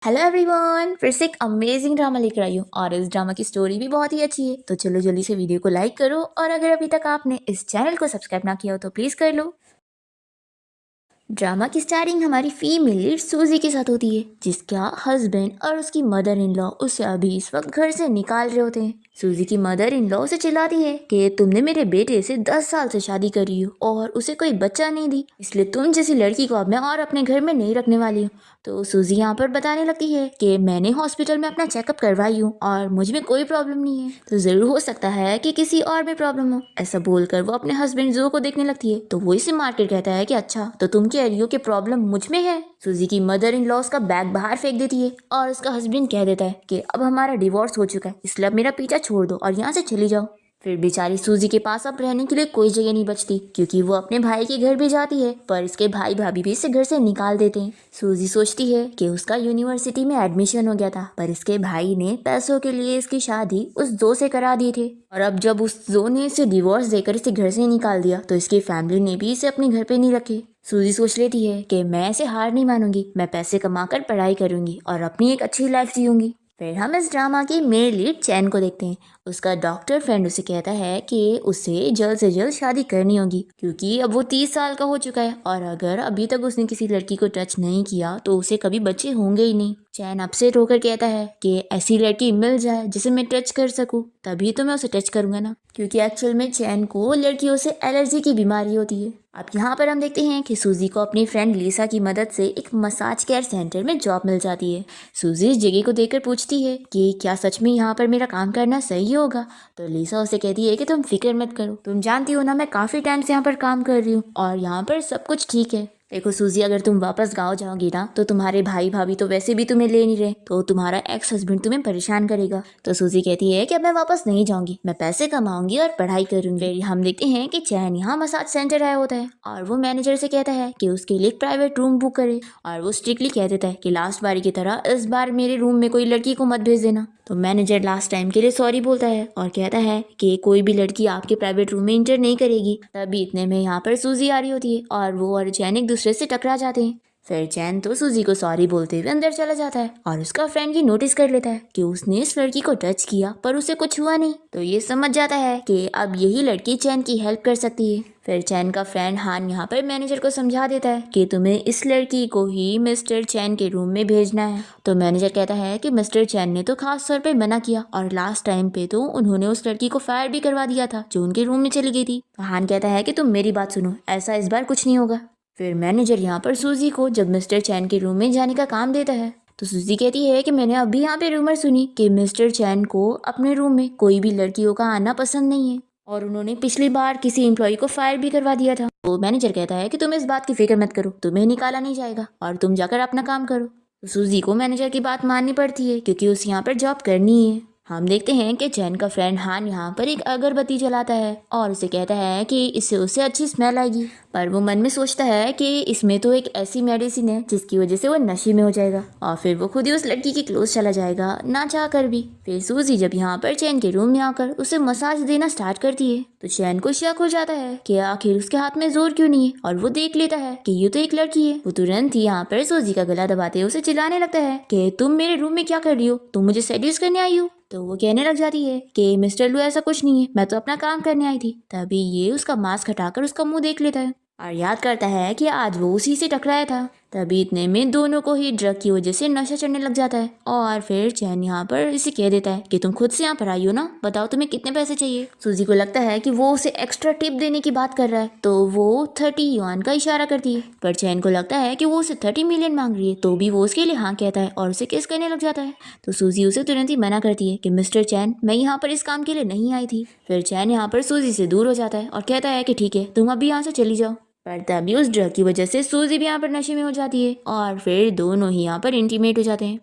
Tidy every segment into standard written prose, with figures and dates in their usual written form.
Hello everyone, फिर से एक अमेजिंग ड्रामा लेकर आई हूँ और इस ड्रामा की स्टोरी भी बहुत ही अच्छी है। तो चलो जल्दी से वीडियो को लाइक करो और अगर अभी तक आपने इस चैनल को सब्सक्राइब ना किया हो तो प्लीज़ कर लो। ड्रामा की स्टार्टिंग हमारी फीमेल लीड सूजी के साथ होती है, जिसका हस्बैंड और उसकी मदर इन लॉ उसे अभी इस वक्त घर से निकाल रहे होते हैं। सूजी की मदर इन लॉ उसे चिल्लाती है कि तुमने मेरे बेटे से 10 साल से शादी करी हो और उसे कोई बच्चा नहीं दी, इसलिए तुम जैसी लड़की को अब मैं और अपने घर में नहीं रखने वाली हूँ। तो सूजी यहाँ पर बताने लगती है कि मैंने हॉस्पिटल में अपना चेकअप करवाई हूँ और मुझ में कोई प्रॉब्लम नहीं है, तो ज़रूर हो सकता है कि किसी और में प्रॉब्लम हो। ऐसा बोलकर वो अपने हस्बैंड जो को देखने लगती है, तो वो इसे मार कर कहता है कि अच्छा तो तुम कह रही हो कि प्रॉब्लम मुझ में है। सूजी की मदर इन लॉ उसका बैग बाहर फेंक देती है और उसका हस्बैंड कह देता है कि अब हमारा डिवोर्स हो चुका है, इसलिए अब मेरा पीछा छोड़ दो और यहाँ से चली जाओ। फिर बेचारी सूजी के पास अब रहने के लिए कोई जगह नहीं बचती, क्योंकि वो अपने भाई के घर भी जाती है पर इसके भाई भाभी भी इसे घर से निकाल देते हैं। सूजी सोचती है कि उसका यूनिवर्सिटी में एडमिशन हो गया था, पर इसके भाई ने पैसों के लिए इसकी शादी उस दो से करा दी थी, और अब जब उस दो ने इसे डिवोर्स देकर इसे घर से निकाल दिया तो इसकी फैमिली ने भी इसे अपने घर पे नहीं रखे। सूजी सोच लेती है कि मैं ऐसे हार नहीं मानूंगी, मैं पैसे कमाकर पढ़ाई करूंगी और अपनी एक अच्छी लाइफ जीऊंगी। फिर हम इस ड्रामा की मेन लीड चैन को देखते हैं। उसका डॉक्टर फ्रेंड उसे कहता है कि उसे जल्द से जल्द शादी करनी होगी, क्योंकि अब वो 30 साल का हो चुका है और अगर अभी तक उसने किसी लड़की को टच नहीं किया तो उसे कभी बच्चे होंगे ही नहीं। चैन अपसेट होकर कहता है कि ऐसी लड़की मिल जाए जिसे मैं टच कर सकूं, तभी तो मैं उसे टच करूंगा ना, क्योंकि एक्चुअल में चैन को लड़कियों से एलर्जी की बीमारी होती है। अब यहाँ पर हम देखते हैं कि सूजी को अपनी फ्रेंड लीसा की मदद से एक मसाज केयर सेंटर में जॉब मिल जाती है। सूजी इस जगह को देखकर पूछती है कि क्या सच में यहाँ पर मेरा काम करना सही होगा। तो लीसा उसे कहती है कि तुम फिक्र मत करो, तुम जानती हो ना मैं काफ़ी टाइम से यहाँ पर काम कर रही हूँ और यहाँ पर सब कुछ ठीक है। देखो सूजी, अगर तुम वापस गाँव जाओगी ना तो तुम्हारे भाई भाभी तो वैसे भी तुम्हें ले नहीं रहे, तो तुम्हारा एक्स हस्बैंड तुम्हें परेशान करेगा। तो सूजी कहती है कि अब मैं वापस नहीं जाऊंगी, मैं पैसे कमाऊंगी और पढ़ाई करूंगी। फिर हम देखते हैं कि चैन यहाँ मसाज सेंटर आया होता है और वो मैनेजर से कहता है कि उसके लिए एक प्राइवेट रूम बुक करे, और वो स्ट्रिक्टली कह देता है कि लास्ट बारी की तरह इस बार मेरे रूम में कोई लड़की को मत भेज देना। तो मैनेजर लास्ट टाइम के लिए सॉरी बोलता है और कहता है कि कोई भी लड़की आपके प्राइवेट रूम में इंटर नहीं करेगी। तभी इतने में यहाँ पर सूजी आ रही होती है और वो और चैन एक दूसरे से टकरा जाते हैं। फिर चैन तो सूजी को सॉरी बोलते हुए अंदर चला जाता है और उसका फ्रेंड ये नोटिस कर लेता है कि उसने इस लड़की को टच किया पर उसे कुछ हुआ नहीं, तो ये समझ जाता है कि अब यही लड़की चैन की हेल्प कर सकती है। फिर चैन का फ्रेंड हान यहाँ पर मैनेजर को समझा देता है कि तुम्हें इस लड़की को ही मिस्टर चैन के रूम में भेजना है। तो मैनेजर कहता है कि मिस्टर चैन ने तो खास तौर पे मना किया और लास्ट टाइम पे तो उन्होंने उस लड़की को फायर भी करवा दिया था जो उनके रूम में चली गई थी। तो हान कहता है कि तुम मेरी बात सुनो, ऐसा इस बार कुछ नहीं होगा। फिर मैनेजर यहाँ पर सूजी को जब मिस्टर चैन के रूम में जाने का काम देता है, तो सूजी कहती है कि मैंने अभी यहाँ पे रूमर सुनी कि मिस्टर चैन को अपने रूम में कोई भी लड़कियों का आना पसंद नहीं है और उन्होंने पिछली बार किसी एम्प्लॉय को फायर भी करवा दिया था। तो मैनेजर कहता है कि तुम इस बात की फिक्र मत करो, तुम्हें निकाला नहीं जाएगा और तुम जाकर अपना काम करो। तो सूजी को मैनेजर की बात माननी पड़ती है क्योंकि उसे यहाँ पर जॉब करनी है। हम देखते हैं कि चैन का फ्रेंड हान यहाँ पर एक अगरबत्ती जलाता है और उसे कहता है कि इससे उसे अच्छी स्मेल आएगी, पर वो मन में सोचता है कि इसमें तो एक ऐसी मेडिसिन है जिसकी वजह से वो नशे में हो जाएगा और फिर वो खुद ही उस लड़की के क्लोज चला जाएगा ना चाह कर भी। फिर सूजी जब यहाँ पर चैन के रूम में आकर उसे मसाज देना स्टार्ट करती है तो चैन को शक हो जाता है कि आखिर उसके हाथ में जोर क्यों नहीं है, और वो देख लेता है कि ये तो एक लड़की है। वो तुरंत ही यहाँ पर सूजी का गला दबाते उसे चिल्लाने लगता है कि तुम मेरे रूम में क्या कर रही हो, तुम मुझे सेड्यूस करने आई हो। तो वो कहने लग जाती है कि मिस्टर लू ऐसा कुछ नहीं है, मैं तो अपना काम करने आई थी। तभी ये उसका मास्क हटाकर उसका मुंह देख लेता है और याद करता है कि आज वो उसी से टकराया था। तभी इतने में दोनों को ही ड्रग की वजह से नशा चढ़ने लग जाता है और फिर चैन यहाँ पर इसे कह देता है कि तुम खुद से यहाँ पर आई हो ना, बताओ तुम्हें कितने पैसे चाहिए। सूजी को लगता है कि वो उसे एक्स्ट्रा टिप देने की बात कर रहा है, तो वो 30 युआन का इशारा करती है, पर चैन को लगता है कि वो उसे 30 मिलियन मांग रही है, तो भी वो उसके लिए हाँ कहता है और उसे किस करने लग जाता है। तो सूजी उसे तुरंत ही मना करती है कि मिस्टर चैन, मैं यहाँ पर इस काम के लिए नहीं आई थी। फिर चैन यहाँ पर सूजी से दूर हो जाता है और कहता है कि ठीक है, तुम अभी यहाँ से चली जाओ। पर तभी उस ड्रग की वजह से सूजी भी यहाँ पर नशे में हो जाती है और फिर दोनों ही यहाँ पर इंटीमेट हो जाते हैं।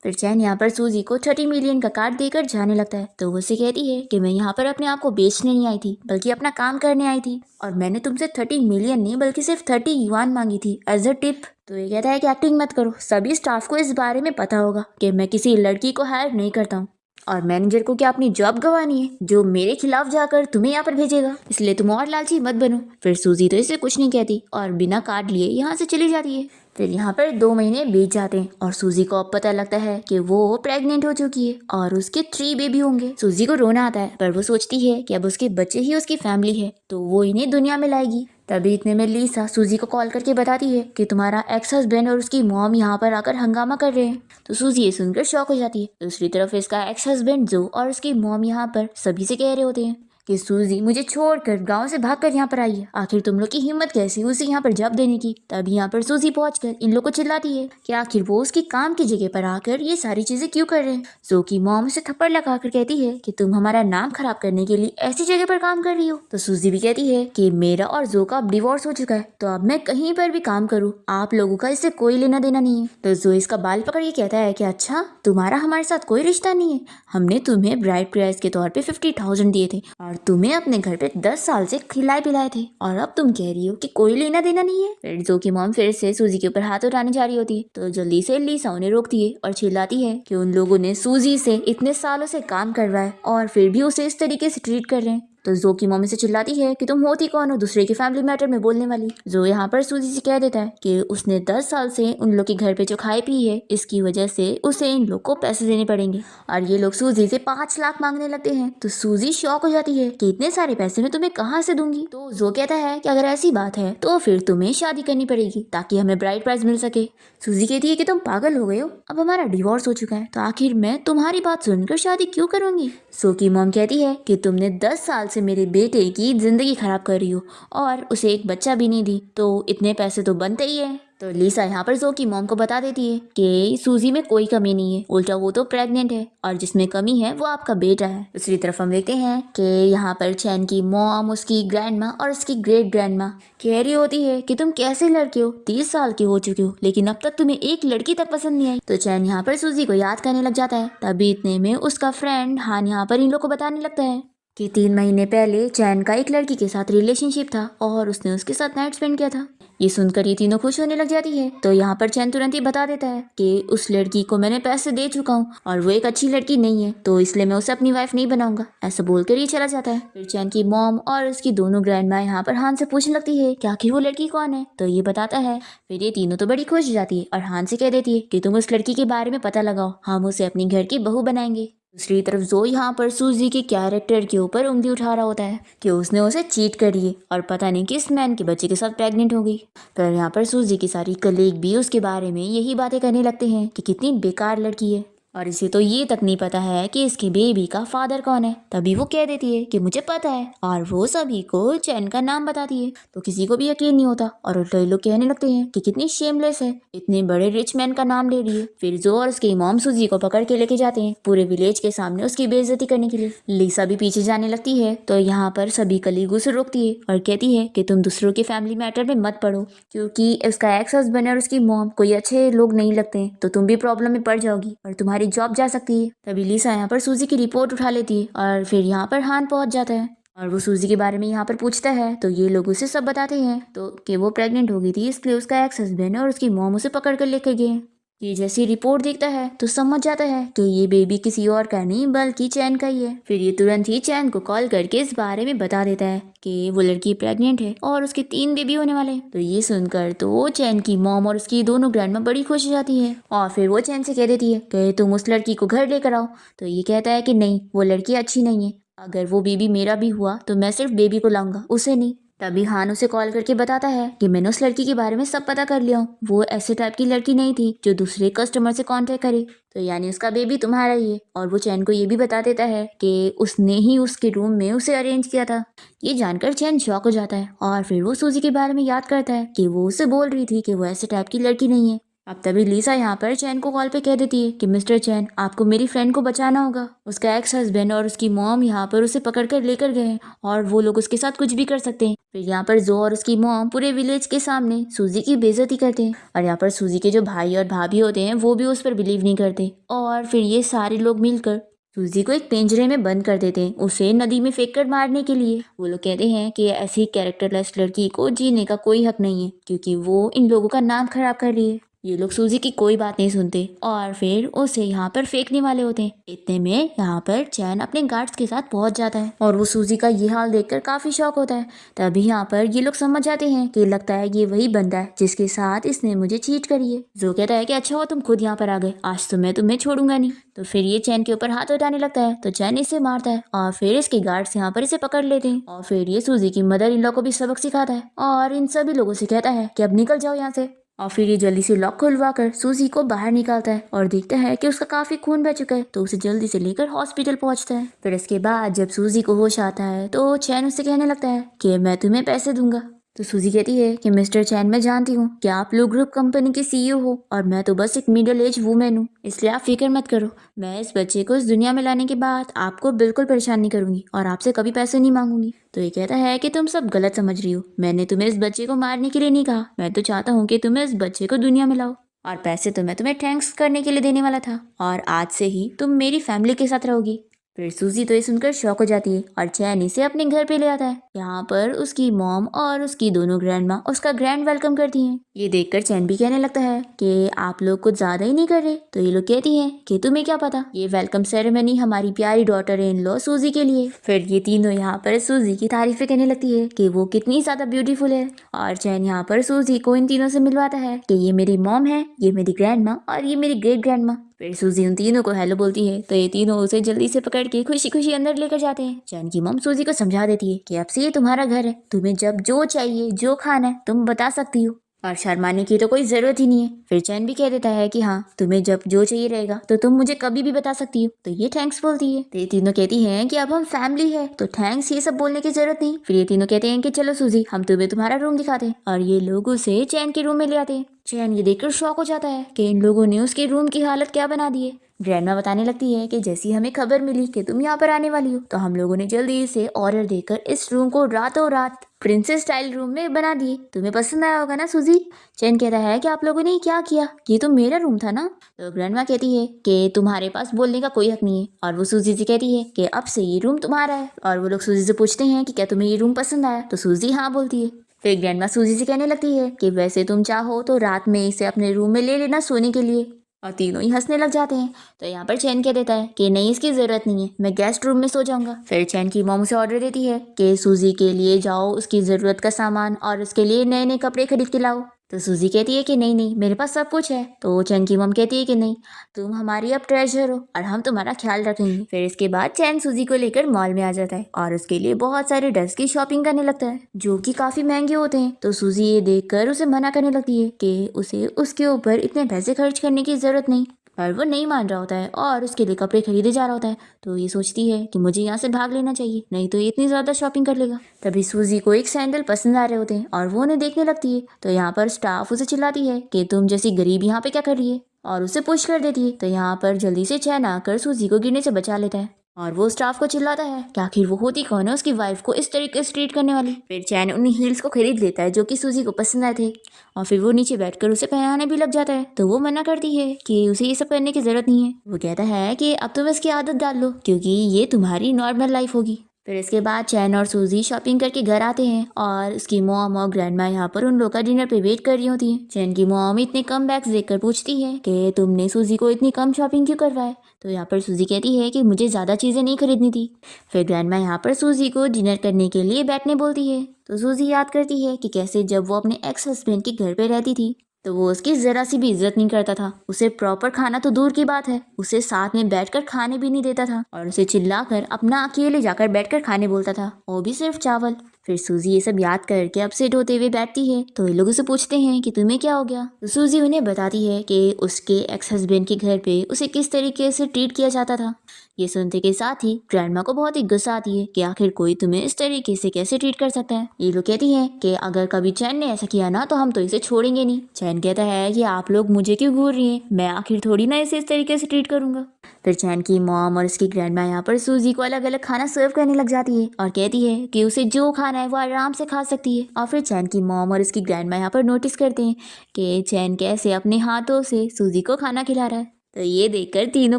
फिर चैन यहाँ पर सूजी को 30 मिलियन का कार्ड देकर जाने लगता है, तो वो उसे कहती है कि मैं यहाँ पर अपने आप को बेचने नहीं आई थी बल्कि अपना काम करने आई थी, और मैंने तुमसे 30 मिलियन नहीं बल्कि सिर्फ 30 युआन मांगी थी एज अ टिप। तो ये कहता है कि एक्टिंग मत करो, सभी स्टाफ को इस बारे में पता होगा कि मैं किसी लड़की को हायर नहीं करता हूँ। और मैनेजर को क्या अपनी जॉब गंवानी है जो मेरे खिलाफ जाकर तुम्हें यहाँ पर भेजेगा? इसलिए तुम और लालची मत बनो। फिर सूजी तो इसे कुछ नहीं कहती और बिना कार्ड लिए यहाँ से चली जाती है। फिर यहाँ पर 2 महीने बीत जाते हैं और सूजी को अब पता लगता है कि वो प्रेग्नेंट हो चुकी है और उसके 3 बेबी होंगे। सूजी को रोना आता है पर वो सोचती है कि अब उसके बच्चे ही उसकी फैमिली है तो वो इन्हें दुनिया में लाएगी। तभी इतने में लीसा सूजी को कॉल करके बताती है कि तुम्हारा एक्स हस्बैंड और उसकी मॉम यहाँ पर आकर हंगामा कर रहे हैं। तो सूजी ये सुनकर शॉक हो जाती है। दूसरी तरफ इसका एक्स हस्बैंड जो और उसकी मॉम यहाँ पर सभी से कह रहे होते हैं कि सूजी मुझे छोड़कर गांव से भागकर यहाँ पर आई है, आखिर तुम लोग की हिम्मत कैसी उसे यहाँ पर जॉब देने की। तभी यहाँ पर सूजी पहुंचकर इन लोग को चिल्लाती है कि आखिर वो उसकी काम की जगह पर आकर ये सारी चीजें क्यों कर रहे हैं। जो की मॉम उसे थप्पड़ लगाकर कहती है कि तुम हमारा नाम खराब करने के लिए ऐसी जगह पर काम कर रही हो। तो सूजी भी कहती है कि मेरा और जो का अब डिवोर्स हो चुका है तो अब मैं कहीं पर भी काम करूँ आप लोगों का इससे कोई लेना देना नहीं है। तो जो इसका बाल पकड़ के कहता है कि अच्छा तुम्हारा हमारे साथ कोई रिश्ता नहीं है, हमने तुम्हें ब्राइड प्राइस के तौर पे 50,000 दिए थे और तुम्हें अपने घर पे 10 साल से खिलाए पिलाए थे और अब तुम कह रही हो कि कोई लेना देना नहीं है। फिर जो की मॉम फिर से सूजी के ऊपर हाथ उठाने जा रही होती है तो जल्दी से लीसा उन्हें रोकती है और चिल्लाती है कि उन लोगों ने सूजी से इतने सालों से काम करवाया और फिर भी उसे इस तरीके से ट्रीट कर रहे हैं। तो जो की मम्मी से चिल्लाती है कि तुम होती कौन हो दूसरे के फैमिली मैटर में बोलने वाली। जो यहाँ पर सूजी से कह देता है कि उसने 10 साल से उन लोग के घर पे जो खाई पी है इसकी वजह से उसे इन लोग को पैसे देने पड़ेंगे और ये लोग सूजी से 5 लाख मांगने लगते हैं। तो सूजी शॉक हो जाती है कि इतने सारे पैसे मैं तुम्हें कहाँ से दूंगी। तो जो कहता है कि अगर ऐसी बात है तो फिर तुम्हें शादी करनी पड़ेगी ताकि हमें ब्राइड प्राइज मिल सके। सूजी कहती है कि तुम पागल हो गए हो, अब हमारा डिवोर्स हो चुका है तो आखिर मैं तुम्हारी बात सुनकर शादी क्यों करूंगी। सो की मॉम कहती है कि तुमने 10 साल से मेरे बेटे की जिंदगी खराब कर रही हो और उसे एक बच्चा भी नहीं दी तो इतने पैसे तो बनते ही है। तो लीसा यहाँ पर जो की मॉम को बता देती है कि सूजी में कोई कमी नहीं है, उल्टा वो तो प्रेग्नेंट है और जिसमें कमी है वो आपका बेटा है। दूसरी तरफ हम देखते हैं कि यहाँ पर चैन की मॉम, उसकी ग्रैंड माँ और उसकी ग्रेट ग्रैंड माँ कह रही होती है कि तुम कैसे लड़के हो, 30 साल के हो चुके हो लेकिन अब तक तुम्हें एक लड़की तक पसंद नहीं आई। तो चैन यहाँ पर सूजी को याद करने लग जाता है। तभी इतने में उसका फ्रेंड हान यहाँ पर इन लोग को बताने लगता है कि 3 महीने पहले चैन का एक लड़की के साथ रिलेशनशिप था और उसने उसके साथ नाइट स्पेंड किया था। ये सुनकर ये तीनों खुश होने लग जाती है। तो यहाँ पर चैन तुरंत ही बता देता है कि उस लड़की को मैंने पैसे दे चुका हूँ और वो एक अच्छी लड़की नहीं है तो इसलिए मैं उसे अपनी वाइफ नहीं बनाऊंगा। ऐसा बोलकर ये चला जाता है। फिर चैन की मॉम और उसकी दोनों ग्रैंड माँ यहाँ पर हान से पूछने लगती है कि आखिर वो लड़की कौन है। तो ये बताता है। फिर ये तीनों तो बड़ी खुश हो जाती है और हान से कह देती है कि तुम उस लड़की के बारे में पता लगाओ, हम उसे अपनी घर की बहू बनाएंगे। दूसरी तरफ जो यहाँ पर सूजी के कैरेक्टर के ऊपर उंगली उठा रहा होता है कि उसने उसे चीट करी है और पता नहीं किस मैन के बच्चे के साथ प्रेग्नेंट हो गई। पर यहाँ पर सूजी की सारी कलीग भी उसके बारे में यही बातें करने लगते हैं कि कितनी बेकार लड़की है और इसे तो ये तक नहीं पता है कि इसके बेबी का फादर कौन है। तभी वो कह देती है कि मुझे पता है और वो सभी को चैन का नाम बताती है तो किसी को भी यकीन नहीं होता और उल्टा लोग कहने लगते हैं कि कितनी शेमलेस है, इतने बड़े रिच मैन का नाम ले रही है। फिर जो और उसके मॉम सूजी को पकड़ के लेके जाते हैं पूरे विलेज के सामने उसकी बेइज्जती करने के लिए। लीसा भी पीछे जाने लगती है तो यहाँ पर सभी कलीग उसे रोकती है और कहती है कि तुम दूसरों के फैमिली मैटर में मत पड़ो क्योंकि उसका एक्स हस्बैंड और उसकी मॉम कोई अच्छे लोग नहीं लगते तो तुम भी प्रॉब्लम में पड़ जाओगी और तुम्हारी जॉब जा सकती है। तभी लीसा यहाँ पर सूजी की रिपोर्ट उठा लेती है और फिर यहाँ पर हान पहुंच जाता है और वो सूजी के बारे में यहाँ पर पूछता है तो ये लोग उसे सब बताते हैं तो कि वो प्रेग्नेंट हो गई थी इसलिए उसका एक्स हस्बैंड और उसकी मॉम उसे पकड़ कर लेकर गए। ये जैसी रिपोर्ट देखता है तो समझ जाता है कि ये बेबी किसी और का नहीं बल्कि चैन का ही है। फिर ये तुरंत ही चैन को कॉल करके इस बारे में बता देता है कि वो लड़की प्रेग्नेंट है और उसके 3 बेबी होने वाले हैं। तो ये सुनकर तो चैन की मॉम और उसकी दोनों ग्रैंडमा बड़ी खुश हो जाती है और फिर वो चैन से कह देती है कि तुम उस लड़की को घर लेकर आओ। तो ये कहता है कि नहीं, वो लड़की अच्छी नहीं है, अगर वो बेबी मेरा भी हुआ तो मैं सिर्फ बेबी को लाऊंगा, उसे नहीं। तभी हान उसे कॉल करके बताता है कि मैंने उस लड़की के बारे में सब पता कर लिया हूँ, वो ऐसे टाइप की लड़की नहीं थी जो दूसरे कस्टमर से कांटेक्ट करे, तो यानी उसका बेबी तुम्हारा ही है। और वो चैन को ये भी बता देता है कि उसने ही उसके रूम में उसे अरेंज किया था। ये जानकर चैन शॉक हो जाता है और फिर वो सूजी के बारे में याद करता है कि वो उसे बोल रही थी कि वो ऐसे टाइप की लड़की नहीं है। अब तभी लीसा यहाँ पर चैन को कॉल पे कह देती है कि मिस्टर चैन, आपको मेरी फ्रेंड को बचाना होगा। उसका एक्स हस्बैंड और उसकी मॉम यहाँ पर उसे पकड़ कर लेकर गए हैं और वो लोग उसके साथ कुछ भी कर सकते हैं। फिर यहाँ पर जो और उसकी मॉम पूरे विलेज के सामने सूजी की बेइज्जती करते हैं और यहाँ पर सूजी के जो भाई और भाभी होते हैं वो भी उस पर बिलीव नहीं करते और फिर ये सारे लोग मिलकर सूजी को एक पिंजरे में बंद कर देते हैं, उसे नदी में फेंक कर मारने के लिए। वो लोग कहते हैं कि ऐसी कैरेक्टरलेस लड़की को जीने का कोई हक नहीं है क्योंकि वो इन लोगों का नाम खराब कर रही है। ये लोग सूजी की कोई बात नहीं सुनते और फिर उसे यहाँ पर फेंकने वाले होते हैं। इतने में यहाँ पर चैन अपने गार्ड्स के साथ पहुंच जाता है और वो सूजी का ये हाल देखकर काफी शॉक होता है। तभी यहाँ पर ये लोग समझ जाते हैं कि लगता है ये वही बंदा है जिसके साथ इसने मुझे चीट करी है। जो कहता है कि अच्छा हो तुम खुद यहाँ पर आ गए, आज तो मैं तुम्हें छोड़ूंगा नहीं। तो फिर ये चैन के ऊपर हाथ उठाने लगता है तो चैन इसे मारता है और फिर इसके गार्ड्स यहाँ पर इसे पकड़ लेते हैं और फिर ये सूजी की मदर इन लॉ को भी सबक सिखाता है और इन सभी लोगों से कहता है कि अब निकल जाओ यहाँ से। और फिर ये जल्दी से लॉक खुलवा कर सूजी को बाहर निकालता है और देखता है कि उसका काफी खून बह चुका है तो उसे जल्दी से लेकर हॉस्पिटल पहुंचता है। फिर इसके बाद जब सूजी को होश आता है तो चैन उससे कहने लगता है कि मैं तुम्हें पैसे दूंगा। तो सूजी कहती है कि मिस्टर चैन मैं जानती हूँ कि आप लोग ग्रुप कंपनी के सीईओ हो और मैं तो बस एक मिडिल एज वूमेन हूँ, इसलिए आप फिक्र मत करो। मैं इस बच्चे को इस दुनिया में लाने के बाद आपको बिल्कुल परेशान नहीं करूंगी और आपसे कभी पैसे नहीं मांगूंगी। तो ये कहता है कि तुम सब गलत समझ रही हो, मैंने तुम्हें इस बच्चे को मारने के लिए नहीं कहा, मैं तो चाहता हूँ कि तुम्हें इस बच्चे को दुनिया में लाओ और पैसे तो मैं तुम्हें थैंक्स करने के लिए देने वाला था और आज से ही तुम मेरी फैमिली के साथ रहोगी। फिर सूजी तो ये सुनकर शॉक हो जाती है और चैन इसे अपने घर पे ले आता है। यहाँ पर उसकी मॉम और उसकी दोनों ग्रैंड माँ उसका ग्रैंड वेलकम करती हैं। ये देखकर चैन भी कहने लगता है कि आप लोग कुछ ज्यादा ही नहीं कर रहे। तो ये लोग कहती हैं कि तुम्हें क्या पता, ये वेलकम सेरेमनी हमारी प्यारी डॉटर इन लॉ सूजी के लिए। फिर ये तीनों यहाँ पर सूजी की तारीफें कहने लगती है कि वो कितनी ज्यादा ब्यूटीफुल है और चैन यहाँ पर सूजी को इन तीनों से मिलवाता है कि ये मेरी मॉम है, ये मेरी ग्रैंड माँ और ये मेरी ग्रेट ग्रैंड माँ। फिर सूजी उन तीनों को हेलो बोलती है तो ये तीनों उसे जल्दी से पकड़ के खुशी खुशी अंदर लेकर जाते हैं। चैन की मॉम सूजी को समझा देती है कि अब से ये तुम्हारा घर है, तुम्हें जब जो चाहिए जो खाना है तुम बता सकती हो और शर्माने की तो कोई जरूरत ही नहीं है। फिर चैन भी कह देता है कि हाँ तुम्हें जब जो चाहिए रहेगा तो तुम मुझे कभी भी बता सकती हो। तो ये थैंक्स बोलती है। तो ये तीनों कहती हैं कि अब हम फैमिली है तो थैंक्स ये सब बोलने की जरूरत नहीं। फिर ये तीनों कहते हैं कि चलो सूजी हम तुम्हें तुम्हारा रूम दिखाते हैं और ये लोग उसे चैन के रूम में ले आते हैं। चैन ये देखकर शॉक हो जाता है कि इन लोगों ने उसके रूम की हालत क्या बना दी है। ग्रैंडमा बताने लगती है कि जैसी हमें खबर मिली कि तुम यहाँ पर आने वाली हो तो हम लोगों ने जल्दी से ऑर्डर देकर इस रूम को रातों रात प्रिंसेस स्टाइल रूम में बना दिए। तुम्हें पसंद आया होगा ना सूजी। चैन कहता है कि आप लोगों ने क्या किया, ये तो मेरा रूम था ना। तो ग्रैंडमा कहती है कि तुम्हारे पास बोलने का कोई हक नहीं है और वो सूजी से कहती है कि अब से ये रूम तुम्हारा है। और वो लोग सूजी से पूछते हैं कि क्या तुम्हें ये रूम पसंद आया। तो सूजी हाँ बोलती है। फिर ग्रैंडमा सूजी से कहने लगती है कि वैसे तुम चाहो तो रात में इसे अपने रूम में ले लेना सोने के लिए। और तीनों ही हंसने लग जाते हैं। तो यहाँ पर चैन कह देता है कि नहीं इसकी जरूरत नहीं है, मैं गेस्ट रूम में सो जाऊंगा। फिर चैन की मॉम उसे ऑर्डर देती है कि सूजी के लिए जाओ उसकी जरूरत का सामान और उसके लिए नए नए कपड़े खरीद के लाओ। तो सूजी कहती है कि नहीं नहीं मेरे पास सब कुछ है। तो चैन की मॉम कहती है कि नहीं तुम हमारी अब ट्रेजर हो और हम तुम्हारा ख्याल रखेंगे। फिर इसके बाद चैन सूजी को लेकर मॉल में आ जाता है और उसके लिए बहुत सारे ड्रेस की शॉपिंग करने लगता है जो कि काफी महंगे होते हैं। तो सूजी ये देखकर उसे मना करने लगती है कि उसे उसके ऊपर इतने पैसे खर्च करने की जरूरत नहीं और वो नहीं मान रहा होता है और उसके लिए कपड़े खरीदे जा रहा होता है। तो ये सोचती है कि मुझे यहाँ से भाग लेना चाहिए, नहीं तो ये इतनी ज़्यादा शॉपिंग कर लेगा। तभी सूजी को एक सैंडल पसंद आ रहे होते हैं और वो उन्हें देखने लगती है। तो यहाँ पर स्टाफ उसे चिल्लाती है कि तुम जैसी गरीब यहाँ पे क्या कर रही है और उसे पुश कर देती है। तो यहाँ पर जल्दी से चैन आकर सूजी को गिरने से बचा लेता है और वो स्टाफ को चिल्लाता है कि आखिर वो होती कौन है उसकी वाइफ को इस तरीके से ट्रीट करने वाली। फिर चैन उन हील्स को खरीद लेता है जो कि सूजी को पसंद आए थे और फिर वो नीचे बैठकर उसे पहनाने भी लग जाता है। तो वो मना करती है कि उसे ये सब करने की जरूरत नहीं है। वो कहता है कि अब तुम इसकी आदत डाल लो क्योंकि ये तुम्हारी नॉर्मल लाइफ होगी। फिर इसके बाद चैन और सूजी शॉपिंग करके घर आते हैं और उसकी मॉम और ग्रैंडमा यहाँ पर उन लोग का डिनर पे वेट कर रही होती हैं। चैन की मॉम इतने कम बैग्स देखकर पूछती है कि तुमने सूजी को इतनी कम शॉपिंग क्यों करवाए। तो यहाँ पर सूजी कहती है कि मुझे ज़्यादा चीज़ें नहीं खरीदनी थी। फिर ग्रैंडमा यहाँ पर सूजी को डिनर करने के लिए बैठने बोलती है। तो सूजी याद करती है कि कैसे जब वो अपने एक्स हस्बैंड के घर पे रहती थी तो वो उसकी ज़रा सी भी इज्जत नहीं करता था। उसे प्रॉपर खाना तो दूर की बात है, उसे साथ में बैठकर खाने भी नहीं देता था और उसे चिल्लाकर अपना अकेले जाकर बैठकर खाने बोलता था, वो भी सिर्फ चावल। फिर सूजी ये सब याद करके अपसेट होते हुए बैठती है। तो ये लोग उसे पूछते हैं कि तुम्हें क्या हो गया। तो सूजी उन्हें बताती है कि उसके एक्स हस्बैंड के घर पे उसे किस तरीके से ट्रीट किया जाता था। ये सुनते के साथ ही ग्रैंडमा को बहुत ही गुस्सा आती है कि आखिर कोई तुम्हें इस तरीके से कैसे ट्रीट कर सकता है। ये लोग कहती हैं कि अगर कभी चैन ने ऐसा किया ना तो हम तो इसे छोड़ेंगे नहीं। चैन कहता है कि आप लोग मुझे क्यों घूर रही हैं, मैं आखिर थोड़ी ना इसे इस तरीके से ट्रीट करूंगा। फिर चैन की मॉम और उसकी ग्रैंडमा यहाँ पर सूजी को अलग अलग खाना सर्व करने लग जाती है और कहती है कि उसे जो खाना है वो आराम से खा सकती है। और फिर चैन की मॉम और उसकी ग्रैंडमा यहाँ पर नोटिस करते हैं कि चैन कैसे अपने हाथों से सूजी को खाना खिला रहा है। तो ये देखकर तीनों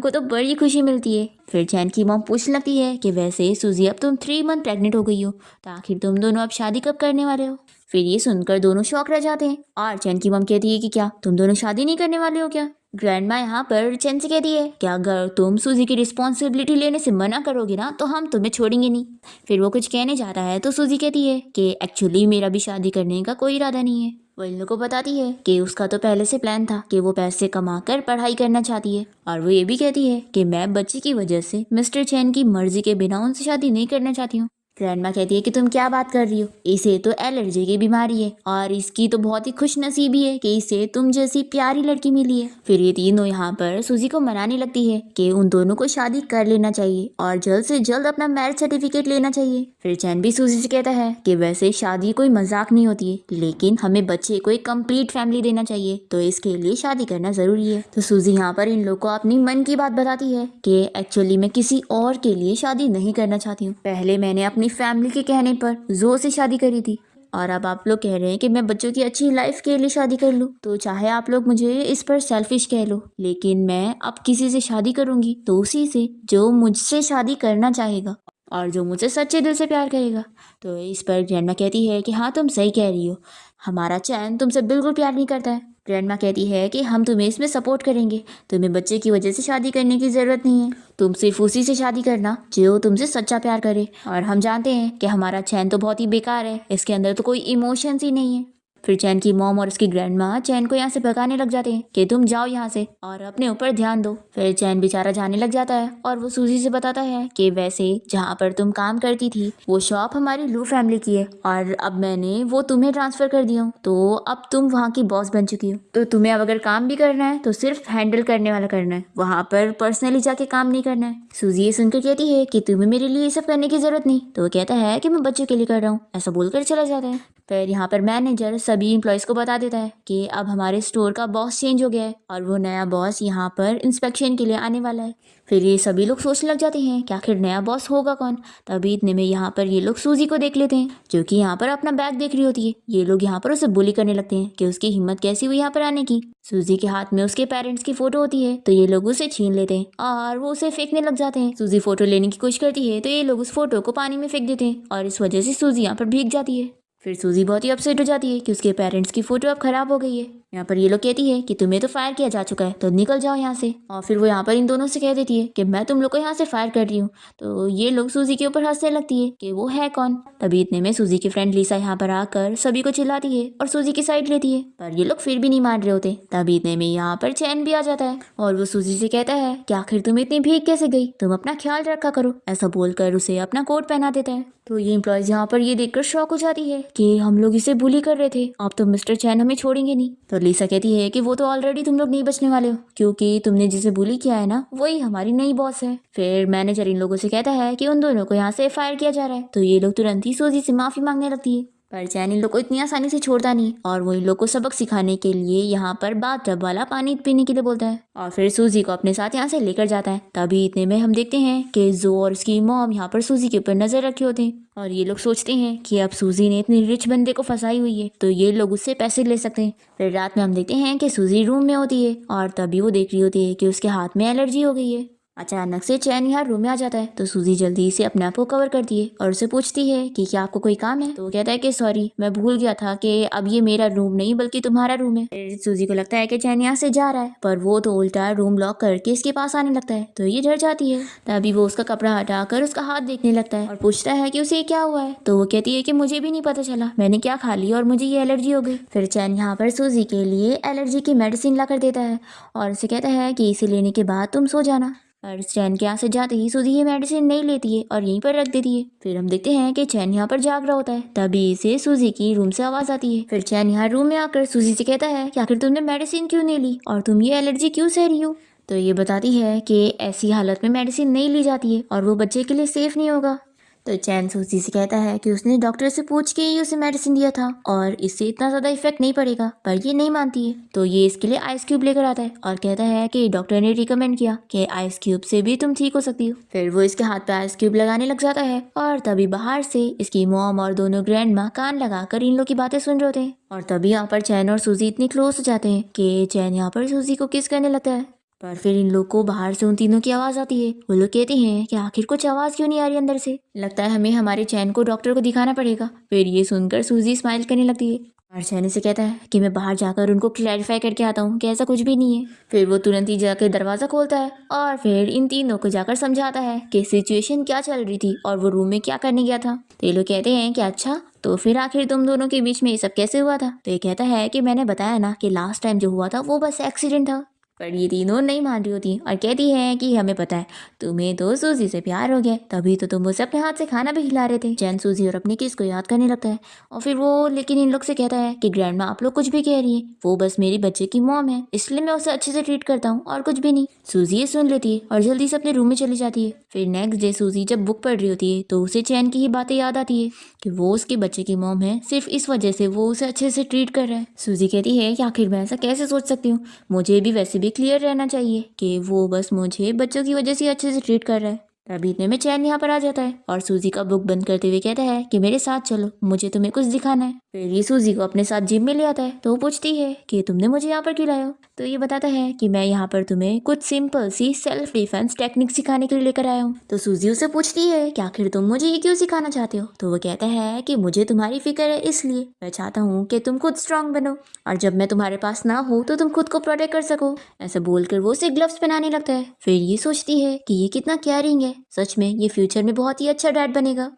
को तो बड़ी खुशी मिलती है। फिर चैन की मॉम पूछने लगती है कि वैसे सूजी अब तुम 3 मंथ प्रेग्नेंट हो गई हो, तो आखिर तुम दोनों अब शादी कब करने वाले हो। फिर ये सुनकर दोनों शॉक रह जाते हैं और चैन की मॉम कहती है कि क्या तुम दोनों शादी नहीं करने वाले हो क्या। ग्रैंडमा यहाँ पर चैन से कहती है कि अगर तुम सूजी की रिस्पॉन्सिबिलिटी लेने से मना करोगे ना तो हम तुम्हें छोड़ेंगे नहीं। फिर वो कुछ कहने जाता है तो सूजी कहती है कि एक्चुअली मेरा भी शादी करने का कोई इरादा नहीं है। वो इन लोगों को बताती है कि उसका तो पहले से प्लान था कि वो पैसे कमाकर पढ़ाई करना चाहती है, और वो ये भी कहती है कि मैं बच्चे की वजह से मिस्टर चैन की मर्जी के बिना उनसे शादी नहीं करना चाहती हूँ। ग्रैंडमा कहती है कि तुम क्या बात कर रही हो, इसे तो एलर्जी की बीमारी है और इसकी तो बहुत ही खुश नसीबी है कि इसे तुम जैसी प्यारी लड़की मिली है। फिर ये तीनों यहाँ पर सूजी को मनाने लगती है कि उन दोनों को शादी कर लेना चाहिए और जल्द से जल्द अपना मैरिज सर्टिफिकेट लेना चाहिए। फिर चैन भी सूजी से कहता है कि वैसे शादी कोई मजाक नहीं होती है, लेकिन हमें बच्चे को एक कंप्लीट फैमिली देना चाहिए, तो इसके लिए शादी करना जरूरी है। तो सूजी यहाँ पर इन लोग को अपनी मन की बात बताती है कि एक्चुअली मैं किसी और के लिए शादी नहीं करना चाहती हूँ। पहले मैंने अपनी फैमिली के कहने पर जोर से शादी करी थी, और अब आप लोग कह रहे हैं कि मैं बच्चों की अच्छी लाइफ के लिए शादी कर लूँ, तो चाहे आप लोग मुझे इस पर सेल्फिश कह लो, लेकिन मैं अब किसी से शादी करूंगी तो उसी से जो मुझसे शादी करना चाहेगा और जो मुझसे सच्चे दिल से प्यार करेगा। तो इस पर ग्रैंडमा कहती है कि हाँ तुम सही कह रही हो, हमारा चैन तुमसे बिल्कुल प्यार नहीं करता है। ग्रैंडमा कहती है कि हम तुम्हें इसमें सपोर्ट करेंगे, तुम्हें बच्चे की वजह से शादी करने की ज़रूरत नहीं है, तुम सिर्फ उसी से शादी करना जो तुमसे सच्चा प्यार करे। और हम जानते हैं कि हमारा चैन तो बहुत ही बेकार है, इसके अंदर तो कोई इमोशंस ही नहीं है। फिर चैन की मॉम और उसकी ग्रैंडमा चैन को यहाँ से भगाने लग जाते हैं कि तुम जाओ यहाँ से और अपने ऊपर ध्यान दो। फिर चैन बेचारा जाने लग जाता है और वो सूजी से बताता है कि वैसे जहाँ पर तुम काम करती थी वो शॉप हमारी लू फैमिली की है और अब मैंने वो तुम्हें ट्रांसफर कर दिया हूँ, तो अब तुम वहाँ की बॉस बन चुकी हो, तो तुम्हें अब अगर काम भी करना है तो सिर्फ हैंडल करने वाला करना है, वहाँ पर पर्सनली जाके काम नहीं करना है। सूजी ये सुनकर कहती है कि तुम्हें मेरे लिए ये सब करने की जरूरत नहीं, तो वो कहता है कि मैं बच्चों के लिए कर रहा हूँ, ऐसा बोलकर चला जाता है। फिर यहाँ पर मैनेजर सभी एम्प्लॉयज़ को बता देता है कि अब हमारे स्टोर का बॉस चेंज हो गया है और वो नया बॉस यहाँ पर इंस्पेक्शन के लिए आने वाला है। फिर ये सभी लोग सोचने लग जाते हैं कि आखिर नया बॉस होगा कौन। तभी इतने में यहाँ पर ये लोग सूजी को देख लेते हैं जो कि यहाँ पर अपना बैग देख रही होती है। ये लोग यहाँ पर उसे बुली करने लगते हैं कि उसकी हिम्मत कैसी हुई यहाँ पर आने की। सूजी के हाथ में उसके पेरेंट्स की फोटो होती है तो ये लोग उसे छीन लेते हैं और वो उसे फेंकने लग जाते हैं। सूजी फोटो लेने की कोशिश करती है तो ये लोग उस फोटो को पानी में फेंक देते हैं और इस वजह से सूजी यहाँ पर भीग जाती है। फिर सूजी बहुत ही अपसेट हो जाती है कि उसके पेरेंट्स की फोटो अब खराब हो गई है। यहाँ पर ये लोग कहती है कि तुम्हें तो फायर किया जा चुका है तो निकल जाओ यहाँ से, और फिर वो यहाँ पर इन दोनों से कह देती है कि मैं तुम लोग को यहाँ से फायर कर रही हूँ। तो ये लोग सूजी के ऊपर हंसने लगती है कि वो है कौन। तभी इतने में सूजी की फ्रेंड लीसा यहाँ पर आकर सभी को चिल्लाती है और सूजी की साइड लेती है, पर ये लोग फिर भी नहीं मान रहे होते। तभी इतने में यहाँ पर चैन भी आ जाता है और वो सूजी से कहता है कि आखिर तुम इतनी भीग कैसे गई, तुम अपना ख्याल रखा करो, ऐसा बोलकर उसे अपना कोट पहना देता है। तो ये एम्प्लॉयज यहाँ पर ये देखकर शॉक हो जाती है कि हम लोग इसे बुली कर रहे थे, अब तो मिस्टर चैन हमें छोड़ेंगे नहीं। तो लीसा कहती है कि वो तो ऑलरेडी तुम लोग नहीं बचने वाले हो, क्योंकि तुमने जिसे बुली किया है ना वही हमारी नई बॉस है। फिर मैनेजर इन लोगों से कहता है कि उन दोनों को यहाँ से फायर किया जा रहा है। तो ये लोग तुरंत ही सूजी से माफी मांगने लगती है, पर चैन इन लोग को इतनी आसानी से छोड़ता नहीं और वो इन लोग को सबक सिखाने के लिए यहाँ पर बाथटब वाला पानी पीने के लिए बोलता है और फिर सूजी को अपने साथ यहाँ से लेकर जाता है। तभी इतने में हम देखते हैं कि जो और उसकी मॉम यहाँ पर सूजी के ऊपर नजर रखे होते हैं और ये लोग सोचते हैं कि अब सूजी ने इतनी रिच बंदे को फंसाई हुई है तो ये लोग उससे पैसे ले सकते हैं। फिर रात में हम देखते हैं कि सूजी रूम में होती है और तभी वो देख रही होती है कि उसके हाथ में एलर्जी हो गई है। अचानक से चैन यहाँ रूम में आ जाता है तो सूजी जल्दी से अपने आप को कवर करती है और उसे पूछती है कि क्या आपको कोई काम है। तो वो कहता है कि सॉरी मैं भूल गया था कि अब ये मेरा रूम नहीं बल्कि तुम्हारा रूम है। फिर सूजी को लगता है कि चैन यहाँ से जा रहा है, पर वो तो उल्टा रूम लॉक करके इसके पास आने लगता है तो ये डर जाती है। तभी वो उसका कपड़ा हटाकर उसका हाथ देखने लगता है और पूछता है कि उसे क्या हुआ है। तो वो कहती है कि मुझे भी नहीं पता चला, मैंने क्या खा लिया और मुझे ये एलर्जी हो गई। फिर चैन यहाँ पर सूजी के लिए एलर्जी की मेडिसिन ला कर देता है और उसे कहता है कि इसे लेने के बाद तुम सो जाना। और चैन के यहाँ से जाते ही सूजी ये मेडिसिन नहीं लेती है और यहीं पर रख देती है। फिर हम देखते हैं कि चैन यहाँ पर जाग रहा होता है, तभी इसे सूजी की रूम से आवाज आती है। फिर चैन यहाँ रूम में आकर सूजी से कहता है कि आखिर तुमने मेडिसिन क्यों नहीं ली और तुम ये एलर्जी क्यों सह रही हो। तो ये बताती है कि ऐसी हालत में मेडिसिन नहीं ली जाती है और वो बच्चे के लिए सेफ नहीं होगा। तो चैन सूजी से कहता है कि उसने डॉक्टर से पूछ के ही उसे मेडिसिन दिया था और इससे इतना ज़्यादा इफेक्ट नहीं पड़ेगा, पर ये नहीं मानती है। तो ये इसके लिए आइस क्यूब लेकर आता है और कहता है कि डॉक्टर ने रिकमेंड किया कि आइस क्यूब से भी तुम ठीक हो सकती हो। फिर वो इसके हाथ पे आइस क्यूब लगाने लग जाता है और तभी बाहर से इसकी मॉम और दोनों ग्रैंड माँ कान लगाकर इन लोग की बातें सुन रहे होते हैं और तभी यहाँ पर चैन और सूजी इतनी क्लोज हो जाते हैं कि चैन यहाँ पर सूजी को किस करने लगता है। पर फिर इन लोग को बाहर से उन तीनों की आवाज़ आती है। वो लोग कहते हैं कि आखिर कुछ आवाज़ क्यों नहीं आ रही अंदर से, लगता है हमें हमारे चैन को डॉक्टर को दिखाना पड़ेगा। फिर ये सुनकर सूजी स्माइल करने लगती है और चैन से कहता है कि मैं बाहर जाकर उनको क्लैरिफाई करके आता हूँ कि ऐसा कुछ भी नहीं है। फिर वो तुरंत ही जाकर दरवाज़ा खोलता है और फिर इन तीनों को जाकर समझाता है कि सिचुएशन क्या चल रही थी और वो रूम में क्या करने गया था। तो ये लोग कहते हैं कि अच्छा, तो फिर आखिर तुम दोनों के बीच में ये सब कैसे हुआ था। तो ये कहता है कि मैंने बताया ना कि लास्ट टाइम जो हुआ था वो बस एक्सीडेंट था। पर ये तीनों नहीं मान रही होती और कहती है कि हमें पता है तुम्हें तो सूजी से प्यार हो गया, तभी तो तुम उसे अपने हाथ से खाना भी खिला रहे थे। चैन सूजी और अपनी किस को याद करने लगता है और फिर वो लेकिन इन लोग से कहता है कि ग्रैंडमा आप लोग कुछ भी कह रही है, वो बस मेरी बच्चे की मॉम है, इसलिए मैं उसे अच्छे से ट्रीट करता हूँ और कुछ भी नहीं। सूजी ये सुन लेती है और जल्दी से अपने रूम में चली जाती है। फिर नेक्स्ट डे सूजी जब बुक पढ़ रही होती है तो उसे चैन की ही बातें याद आती है कि वो उसके बच्चे की मॉम है, सिर्फ इस वजह से वो उसे अच्छे से ट्रीट कर रहा है। सूजी कहती है कि आखिर मैं ऐसा कैसे सोच सकती हूँ, मुझे भी वैसे भी क्लियर रहना चाहिए कि वो बस मुझे बच्चों की वजह से अच्छे से ट्रीट कर रहा है। तभी इतने में चैन यहाँ पर आ जाता है और सूजी का बुक बंद करते हुए कहता है कि मेरे साथ चलो, मुझे तुम्हें कुछ दिखाना है। फिर ये सूजी को अपने साथ जिम में ले आता है तो वो पूछती है कि तुमने मुझे यहाँ पर क्यों लाया हो। तो ये बताता है कि मैं यहाँ पर तुम्हें कुछ सिंपल सी सेल्फ डिफेंस टेक्निक सिखाने के लिए लेकर आया हूँ। तो सूजी उसे पूछती है कि आखिर तुम मुझे ये क्यों सिखाना चाहते हो। तो वो कहता है कि मुझे तुम्हारी फिक्र है, इसलिए मैं चाहता हूँ कि तुम खुद स्ट्रांग बनो और जब मैं तुम्हारे पास ना हो तो तुम खुद को प्रोटेक्ट कर सको। ऐसा बोलकर वो उसे ग्लव्स पहनाने लगता है। फिर ये सोचती है कि ये कितना केयरिंग है, सच में ये फ्यूचर में बहुत ही अच्छा डैड बनेगा।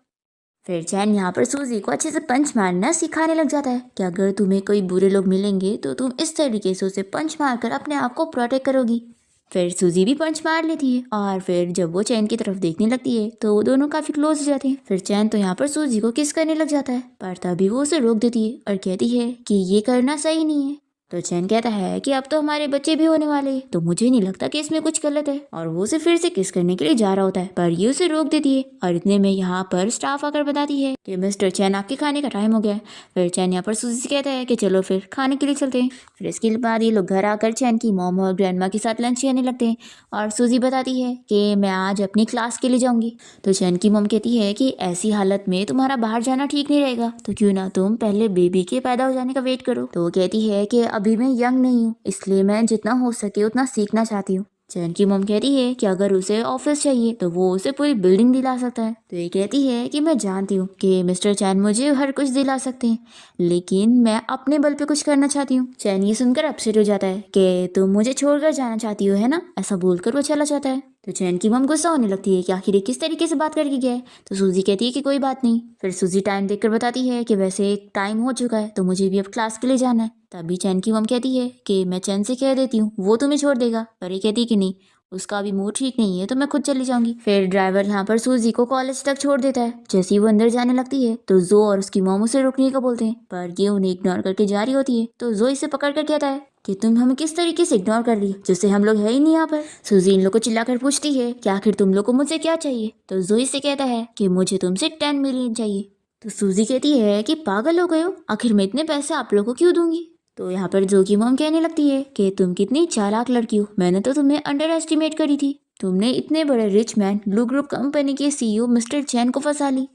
फिर चैन यहाँ पर सूजी को अच्छे से पंच मारना सिखाने लग जाता है कि अगर तुम्हें कोई बुरे लोग मिलेंगे तो तुम इस तरीके से उसे पंच मारकर अपने आप को प्रोटेक्ट करोगी। फिर सूजी भी पंच मार लेती है और फिर जब वो चैन की तरफ देखने लगती है तो वो दोनों काफी क्लोज हो जाते हैं। फिर चैन तो यहाँ पर सूजी को किस करने लग जाता है, पर तभी वो उसे रोक देती है और कहती है कि ये करना सही नहीं है। तो चैन कहता है कि अब तो हमारे बच्चे भी होने वाले हैं, तो मुझे नहीं लगता कि इसमें कुछ गलत है, और वो उसे फिर से किस करने के लिए जा रहा होता है पर ये उसे रोक देती है। और इतने में यहाँ पर स्टाफ आकर बताती है कि मिस्टर चैन आपके खाने का टाइम हो गया है। फिर चैन यहाँ पर सूजी से कहता है कि चलो फिर खाने के लिए चलते हैं। फिर इसके बाद ये लोग घर आकर चैन की मॉम और ग्रैंडमा के साथ लंच करने लगते हैं और सूजी बताती है कि मैं आज अपनी क्लास के लिए जाऊंगी। तो चैन की मॉम कहती है कि ऐसी हालत में तुम्हारा बाहर जाना ठीक नहीं रहेगा, तो क्यों ना तुम पहले बेबी के पैदा हो जाने का वेट करो। तो वो कहती है कि अभी मैं यंग नहीं हूँ, इसलिए मैं जितना हो सके उतना सीखना चाहती हूँ। चैन की मॉम कहती है कि अगर उसे ऑफिस चाहिए तो वो उसे पूरी बिल्डिंग दिला सकता है। तो ये कहती है कि मैं जानती हूँ कि मिस्टर चैन मुझे हर कुछ दिला सकते हैं, लेकिन मैं अपने बल पे कुछ करना चाहती हूँ। चैन ये सुनकर अपसेट हो जाता है कि तुम मुझे छोड़कर जाना चाहती हो, है ना। ऐसा बोलकर वो चला जाता है। तो चैन की मॉम गुस्सा होने लगती है कि आखिर ये किस तरीके से बात करके गया है। तो सूजी कहती है कि कोई बात नहीं। फिर सूजी टाइम देखकर बताती है कि वैसे टाइम हो चुका है तो मुझे भी अब क्लास के लिए जाना है। तभी चैन की मॉम कहती है कि मैं चैन से कह देती हूँ, वो तुम्हें छोड़ देगा। पर ये कहती है कि नहीं, उसका अभी मूड ठीक नहीं है तो मैं खुद चली जाऊंगी। फिर ड्राइवर यहाँ पर सूजी को कॉलेज तक छोड़ देता है। जैसे ही वो अंदर जाने लगती है तो जो और उसकी मॉम उसे रुकने का बोलते हैं, पर ये उन्हें इग्नोर करके जा रही होती है। तो जो इसे पकड़ कर कहता है कि तुम हमें किस तरीके से इग्नोर कर रही हो, जैसे हम लोग है ही नहीं यहाँ पर। सूजी इन लोग को चिल्लाकर पूछती है कि आखिर तुम लोग को मुझसे क्या चाहिए। तो जोई से कहता है कि मुझे तुमसे 10 मिलियन चाहिए। तो सूजी कहती है कि पागल हो गए हो, आखिर मैं इतने पैसे आप लोगों को क्यों दूंगी। तो यहाँ पर जो की मॉम कहने लगती है कि तुम कितनी चालाक लड़की हो, मैंने तो तुम्हें अंडर एस्टिमेट करी थी। तुमने इतने बड़े rich man blue group company के सीईओ मिस्टर चैन को फंसा ली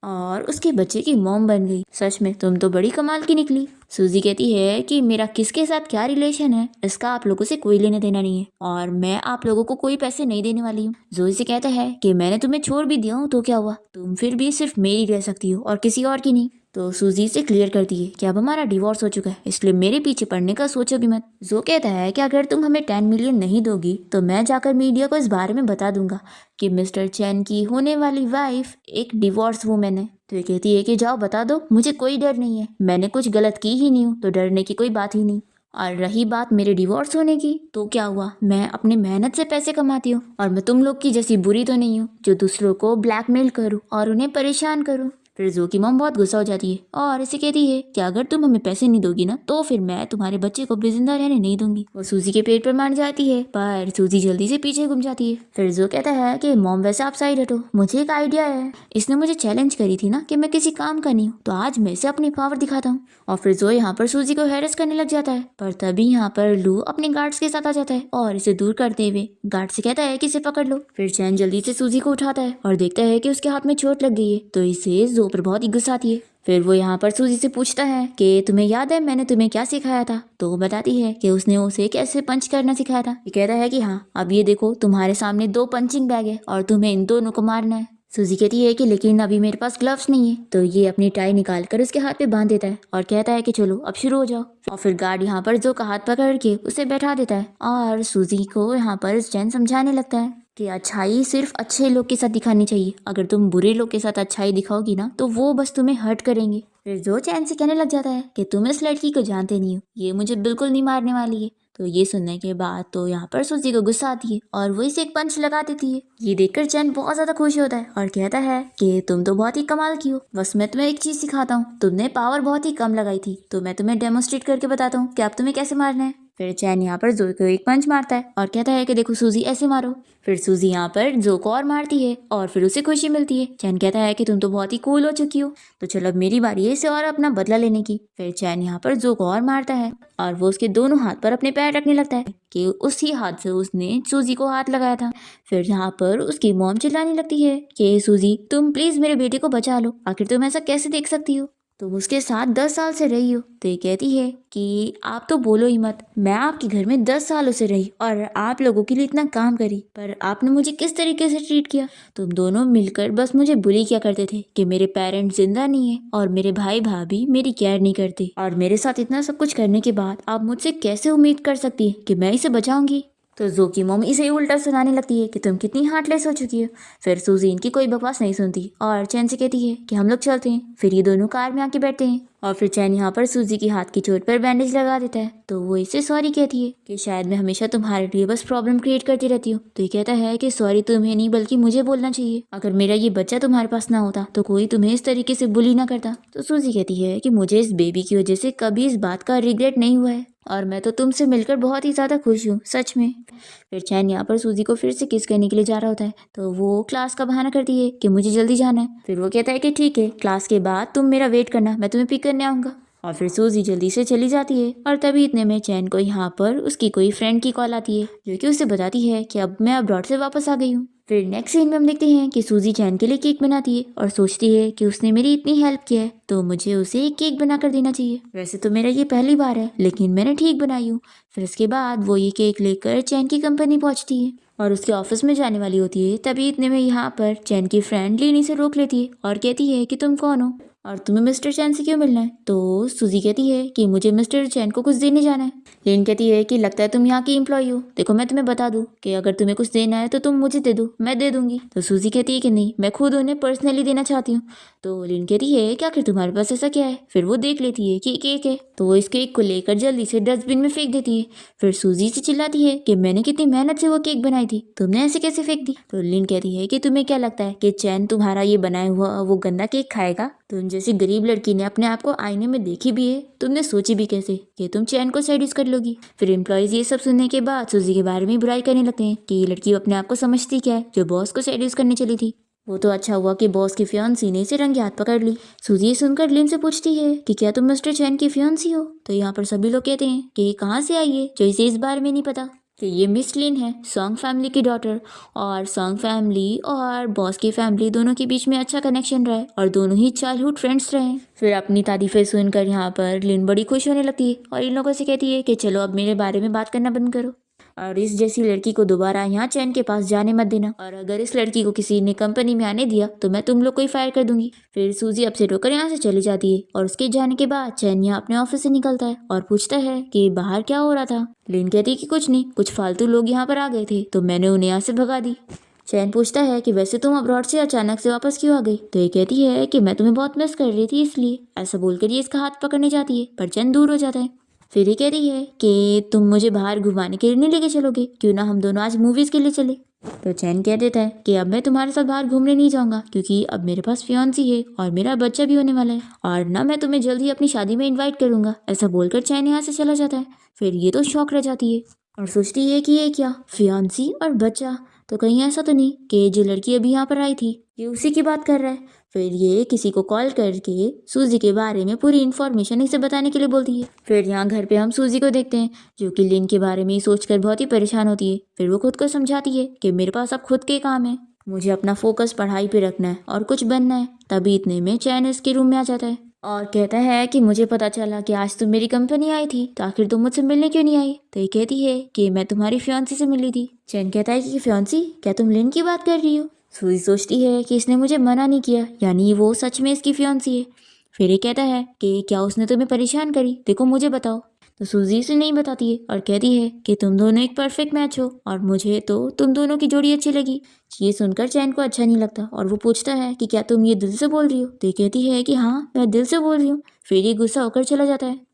और उसके बच्चे की मॉम बन गई। सच में तुम तो बड़ी कमाल की निकली। सूजी कहती है कि मेरा किसके साथ क्या रिलेशन है इसका आप लोगों से कोई लेने देना नहीं है और मैं आप लोगों को कोई पैसे नहीं देने वाली हूँ। जोई से कहता है कि मैंने तुम्हें छोड़ भी दिया हूँ तो क्या हुआ, तुम फिर भी सिर्फ मेरी रह सकती हो और किसी और की नहीं। तो सूजी से क्लियर करती है कि अब हमारा डिवोर्स हो चुका है, इसलिए मेरे पीछे पड़ने का सोचो भी मत। जो कहता है कि अगर तुम हमें 10 मिलियन नहीं दोगी तो मैं जाकर मीडिया को इस बारे में बता दूंगा कि मिस्टर चैन की होने वाली वाइफ एक डिवोर्स वुमेन है। तो ये कहती है कि जाओ बता दो, मुझे कोई डर नहीं है, मैंने कुछ गलत की ही नहीं हूँ तो डरने की कोई बात ही नहीं। और रही बात मेरे डिवोर्स होने की, तो क्या हुआ, मैं अपनी मेहनत से पैसे कमाती हूँ और मैं तुम लोग की जैसी बुरी तो नहीं हूँ जो दूसरों को ब्लैकमेल करूँ और उन्हें परेशान करूँ। फिर जो की मॉम बहुत गुस्सा हो जाती है और इसे कहती है कि अगर तुम हमें पैसे नहीं दोगी ना तो फिर मैं तुम्हारे बच्चे को भी जिंदा रहने नहीं दूंगी। वो सूजी के पेट पर मार जाती है पर सूजी जल्दी से पीछे घूम जाती है। फिर जो कहता है कि मॉम वैसे आप साइड हटो, मुझे एक आइडिया है, इसने मुझे चैलेंज करी थी ना कि मैं किसी काम का नहीं हूँ, तो आज मैं इसे अपनी पावर दिखाता हूँ। और फिर जो यहाँ पर सूजी को हैरेस करने लग जाता है, पर तभी यहाँ पर लू अपने गार्ड्स के साथ आ जाता है और इसे दूर करते हुए गार्ड से कहता है कि इसे पकड़ लो। फिर चैन जल्दी से सूजी को उठाता है और देखता है कि उसके हाथ में चोट लग गई है, तो इसे जो ऊपर बहुत ही गुस्सा आती है। फिर वो यहाँ पर सूजी से पूछता है कि तुम्हें याद है मैंने तुम्हें क्या सिखाया था। तो वो बताती है कि उसने उसे कैसे पंच करना सिखाया था। ये कहता है कि हाँ, अब ये देखो तुम्हारे सामने 2 पंचिंग बैग है और तुम्हें इन दोनों को मारना है। सूजी कहती है कि लेकिन अभी मेरे पास ग्लव्स नहीं है। तो ये अपनी टाई निकाल कर उसके हाथ पे बांध देता है और कहता है कि चलो अब शुरू हो जाओ। और फिर गार्ड यहाँ पर जो का हाथ पकड़ के उसे बैठा देता है और सूजी को यहाँ पर चैन समझाने लगता है कि अच्छाई सिर्फ अच्छे लोग के साथ दिखानी चाहिए। अगर तुम बुरे लोग के साथ अच्छाई दिखाओगी ना तो वो बस तुम्हें हर्ट करेंगे। फिर जो चैन से कहने लग जाता है कि तुम इस लड़की को जानते नहीं हो, ये मुझे बिल्कुल नहीं मारने वाली है। तो ये सुनने के बाद तो यहाँ पर सूजी को गुस्सा आती है और वो इसे एक पंच लगा देती है। ये देखकर चैन बहुत ज्यादा खुश होता है और कहता है कि तुम तो बहुत ही कमाल की हो। बस मैं तुम्हें एक चीज सिखाता हूँ, तुमने पावर बहुत ही कम लगाई थी तो मैं तुम्हें डेमोन्स्ट्रेट करके बताता हूँ कि अब तुम्हें कैसे मारना है। फिर चैन यहाँ पर जो को एक पंच मारता है और कहता है कि देखो सूजी ऐसे मारो। फिर सूजी यहाँ पर जो को और मारती है और फिर उसे खुशी मिलती है। चैन कहता है कि तुम तो बहुत ही कूल हो चुकी हो, तो चलो अब मेरी बारी है इसे और अपना बदला लेने की। फिर चैन यहाँ पर जो को और मारता है और वो उसके दोनों हाथ पर अपने पैर रखने लगता है कि उसी हाथ से उसने सूजी को हाथ लगाया था। फिर यहाँ पर उसकी मॉम चिल्लाने लगती है कि सूजी तुम प्लीज मेरे बेटे को बचा लो, आखिर तुम ऐसा कैसे देख सकती हो, तुम उसके साथ 10 साल से रही हो। तो ये कहती है कि आप तो बोलो ही मत, मैं आपके घर में 10 सालों से रही और आप लोगों के लिए इतना काम करी, पर आपने मुझे किस तरीके से ट्रीट किया। तुम दोनों मिलकर बस मुझे बुली किया करते थे कि मेरे पेरेंट्स जिंदा नहीं है और मेरे भाई भाभी मेरी केयर नहीं करते, और मेरे साथ इतना सब कुछ करने के बाद आप मुझसे कैसे उम्मीद कर सकती है कि मैं इसे बचाऊंगी। तो जो की मॉम इसे उल्टा सुनाने लगती है कि तुम कितनी हार्टलेस हो चुकी हो। फिर सूजी इनकी कोई बकवास नहीं सुनती और चैन से कहती है कि हम लोग चलते हैं। फिर ये दोनों कार में आके बैठते हैं और फिर चैन यहाँ पर सूजी की हाथ की चोट पर बैंडेज लगा देता है। तो वो इसे सॉरी कहती है कि शायद मैं हमेशा तुम्हारे लिए बस प्रॉब्लम क्रिएट करती रहती हूँ। तो ये कहता है कि सॉरी तुम्हें नहीं बल्कि मुझे बोलना चाहिए, अगर मेरा ये बच्चा तुम्हारे पास ना होता तो कोई तुम्हें इस तरीके से बुली ना करता। तो सूजी कहती है कि मुझे इस बेबी की वजह से कभी इस बात का रिग्रेट नहीं हुआ है और मैं तो तुमसे मिलकर बहुत ही ज्यादा खुश हूँ, सच में। फिर चैन यहाँ पर सूजी को फिर से किस करने के लिए जा रहा होता है तो वो क्लास का बहाना करती है कि मुझे जल्दी जाना है। फिर वो कहता है कि ठीक है, क्लास के बाद तुम मेरा वेट करना, मैं तुम्हें पिक करने आऊंगा। और फिर सूजी जल्दी से चली जाती है और तभी इतने में चैन को यहाँ पर उसकी कोई फ्रेंड की कॉल आती है जो कि उसे बताती है कि अब मैं अब्रॉड से वापस आ गई हूँ। फिर नेक्स्ट सीन में हम देखते हैं कि सूजी चैन के लिए केक बनाती है और सोचती है कि उसने मेरी इतनी हेल्प की है तो मुझे उसे एक केक बना कर देना चाहिए। वैसे तो मेरा ये पहली बार है लेकिन मैंने ठीक बनाई हूँ। फिर इसके बाद वो ये केक लेकर चैन की कंपनी पहुंचती है और उसके ऑफिस में जाने वाली होती है। तभी इतने में यहाँ पर चैन की फ्रेंड लीनी से रोक लेती है और कहती है कि तुम कौन हो और तुम्हें मिस्टर चैन से क्यों मिलना है। तो सूजी कहती है कि मुझे मिस्टर चैन को कुछ देने जाना है। लेन कहती है कि लगता है तुम यहाँ की एम्प्लॉय हो, देखो मैं तुम्हें बता दूं कि अगर तुम्हें कुछ देना है तो तुम मुझे दे दो, मैं दे दूंगी। तो सूजी कहती है कि नहीं, मैं खुद उन्हें पर्सनली देना चाहती हूँ। तो लिन कहती है कि आखिर तुम्हारे पास ऐसा क्या है। फिर वो देख लेती है कि केक है तो वो इस केक को लेकर जल्दी से डस्टबिन में फेंक देती है। फिर सूजी से चिल्लाती है कि मैंने कितनी मेहनत से वो केक बनाई थी, तुमने ऐसे कैसे फेंक दी। तो लिन कहती है कि तुम्हें क्या लगता है कि चैन तुम्हारा ये बनाया हुआ वो गंदा केक खाएगा। तुम जैसी गरीब लड़की ने अपने आप को आईने में देखी भी है, तुमने सोची भी कैसे कि तुम चैन को सेड्यूस कर लोगी। फिर एम्प्लॉयज ये सब सुनने के बाद सूजी के बारे में बुराई करने लगते हैं कि ये लड़की अपने आप को समझती क्या है जो बॉस को सेड्यूस करने चली थी। वो तो अच्छा हुआ कि बॉस की फियांसी ने इसे रंगे हाथ पकड़ ली। सूजी ये सुनकर लिन से पूछती है कि क्या तुम मिस्टर चैन की फियांसी हो। तो यहाँ पर सभी लोग कहते हैं कि ये कहाँ से आई है जो इसे इस बारे में नहीं पता कि ये मिस लिन है, सॉन्ग फैमिली की डॉटर, और सॉन्ग फैमिली और बॉस की फैमिली दोनों के बीच में अच्छा कनेक्शन रहा है और दोनों ही चाइल्डहुड फ्रेंड्स रहे। फिर अपनी तारीफें सुनकर यहाँ पर लिन बड़ी खुश होने लगती है और इन लोगों से कहती है कि चलो अब मेरे बारे में बात करना बंद करो और इस जैसी लड़की को दोबारा यहाँ चैन के पास जाने मत देना, और अगर इस लड़की को किसी ने कंपनी में आने दिया तो मैं तुम लोग को ही फायर कर दूंगी। फिर सूजी अपसेट होकर यहाँ से चली जाती है और उसके जाने के बाद चैन यहाँ अपने ऑफिस से निकलता है और पूछता है कि बाहर क्या हो रहा था। लिन कहती है कि कुछ नहीं, कुछ फालतू लोग यहाँ पर आ गए थे तो मैंने उन्हें यहाँ से भगा दी। चैन पूछता है कि वैसे तुम अब्रॉड से अचानक से वापस क्यों आ गई। तो ये कहती है कि मैं तुम्हें बहुत मिस कर रही थी इसलिए। ऐसा बोलकर ये इसका हाथ पकड़ने जाती है पर चैन दूर हो जाता है। फिर ये कह रही है कि तुम मुझे बाहर घुमाने के लिए नहीं लेके चलोगे, क्यों ना हम दोनों आज मूवीज के लिए चले। तो चैन कह देता है कि अब मैं तुम्हारे साथ बाहर घूमने नहीं जाऊंगा क्योंकि अब मेरे पास फियांसी है और मेरा बच्चा भी होने वाला है, और ना मैं तुम्हें जल्द ही अपनी शादी में इन्वाइट करूंगा। ऐसा बोलकर चैन यहाँ से चला जाता है। फिर ये तो शौक रह जाती है और सोचती है कि ये क्या, फियांसी और बच्चा, तो कहीं ऐसा तो नहीं कि जो लड़की अभी यहाँ पर आई थी ये उसी की बात कर रहा है। फिर ये किसी को कॉल करके सूजी के बारे में पूरी इन्फॉर्मेशन इसे बताने के लिए बोलती है। फिर यहाँ घर पे हम सूजी को देखते हैं जो कि लिन के बारे में सोचकर बहुत ही परेशान होती है। फिर वो खुद को समझाती है कि मेरे पास अब खुद के काम है, मुझे अपना फोकस पढ़ाई पे रखना है और कुछ बनना है। तभी इतने में चैन इसके रूम में आ जाता है और कहता है कि मुझे पता चला कि आज तुम मेरी कंपनी आई थी, तो आखिर तुम मुझसे मिलने क्यों नहीं आई? तो ये कहती है कि मैं तुम्हारी फियांसी से मिली थी। चैन कहता है कि फियांसी? क्या तुम लिन की बात कर रही हो? सूजी सोचती है कि इसने मुझे मना नहीं किया, यानी वो सच में इसकी फियांसी है। फिर ये कहता है कि क्या उसने तुम्हें परेशान करी? देखो मुझे बताओ। तो सूजी उसे नहीं बताती है और कहती है कि तुम दोनों एक परफेक्ट मैच हो और मुझे तो तुम दोनों की जोड़ी अच्छी लगी। ये सुनकर चैन को अच्छा नहीं लगता और वो पूछता है कि क्या तुम ये दिल से बोल रही हो? तो ये कहती है कि हाँ, मैं दिल से बोल रही हूँ। फिर ये गुस्सा होकर चला जाता है।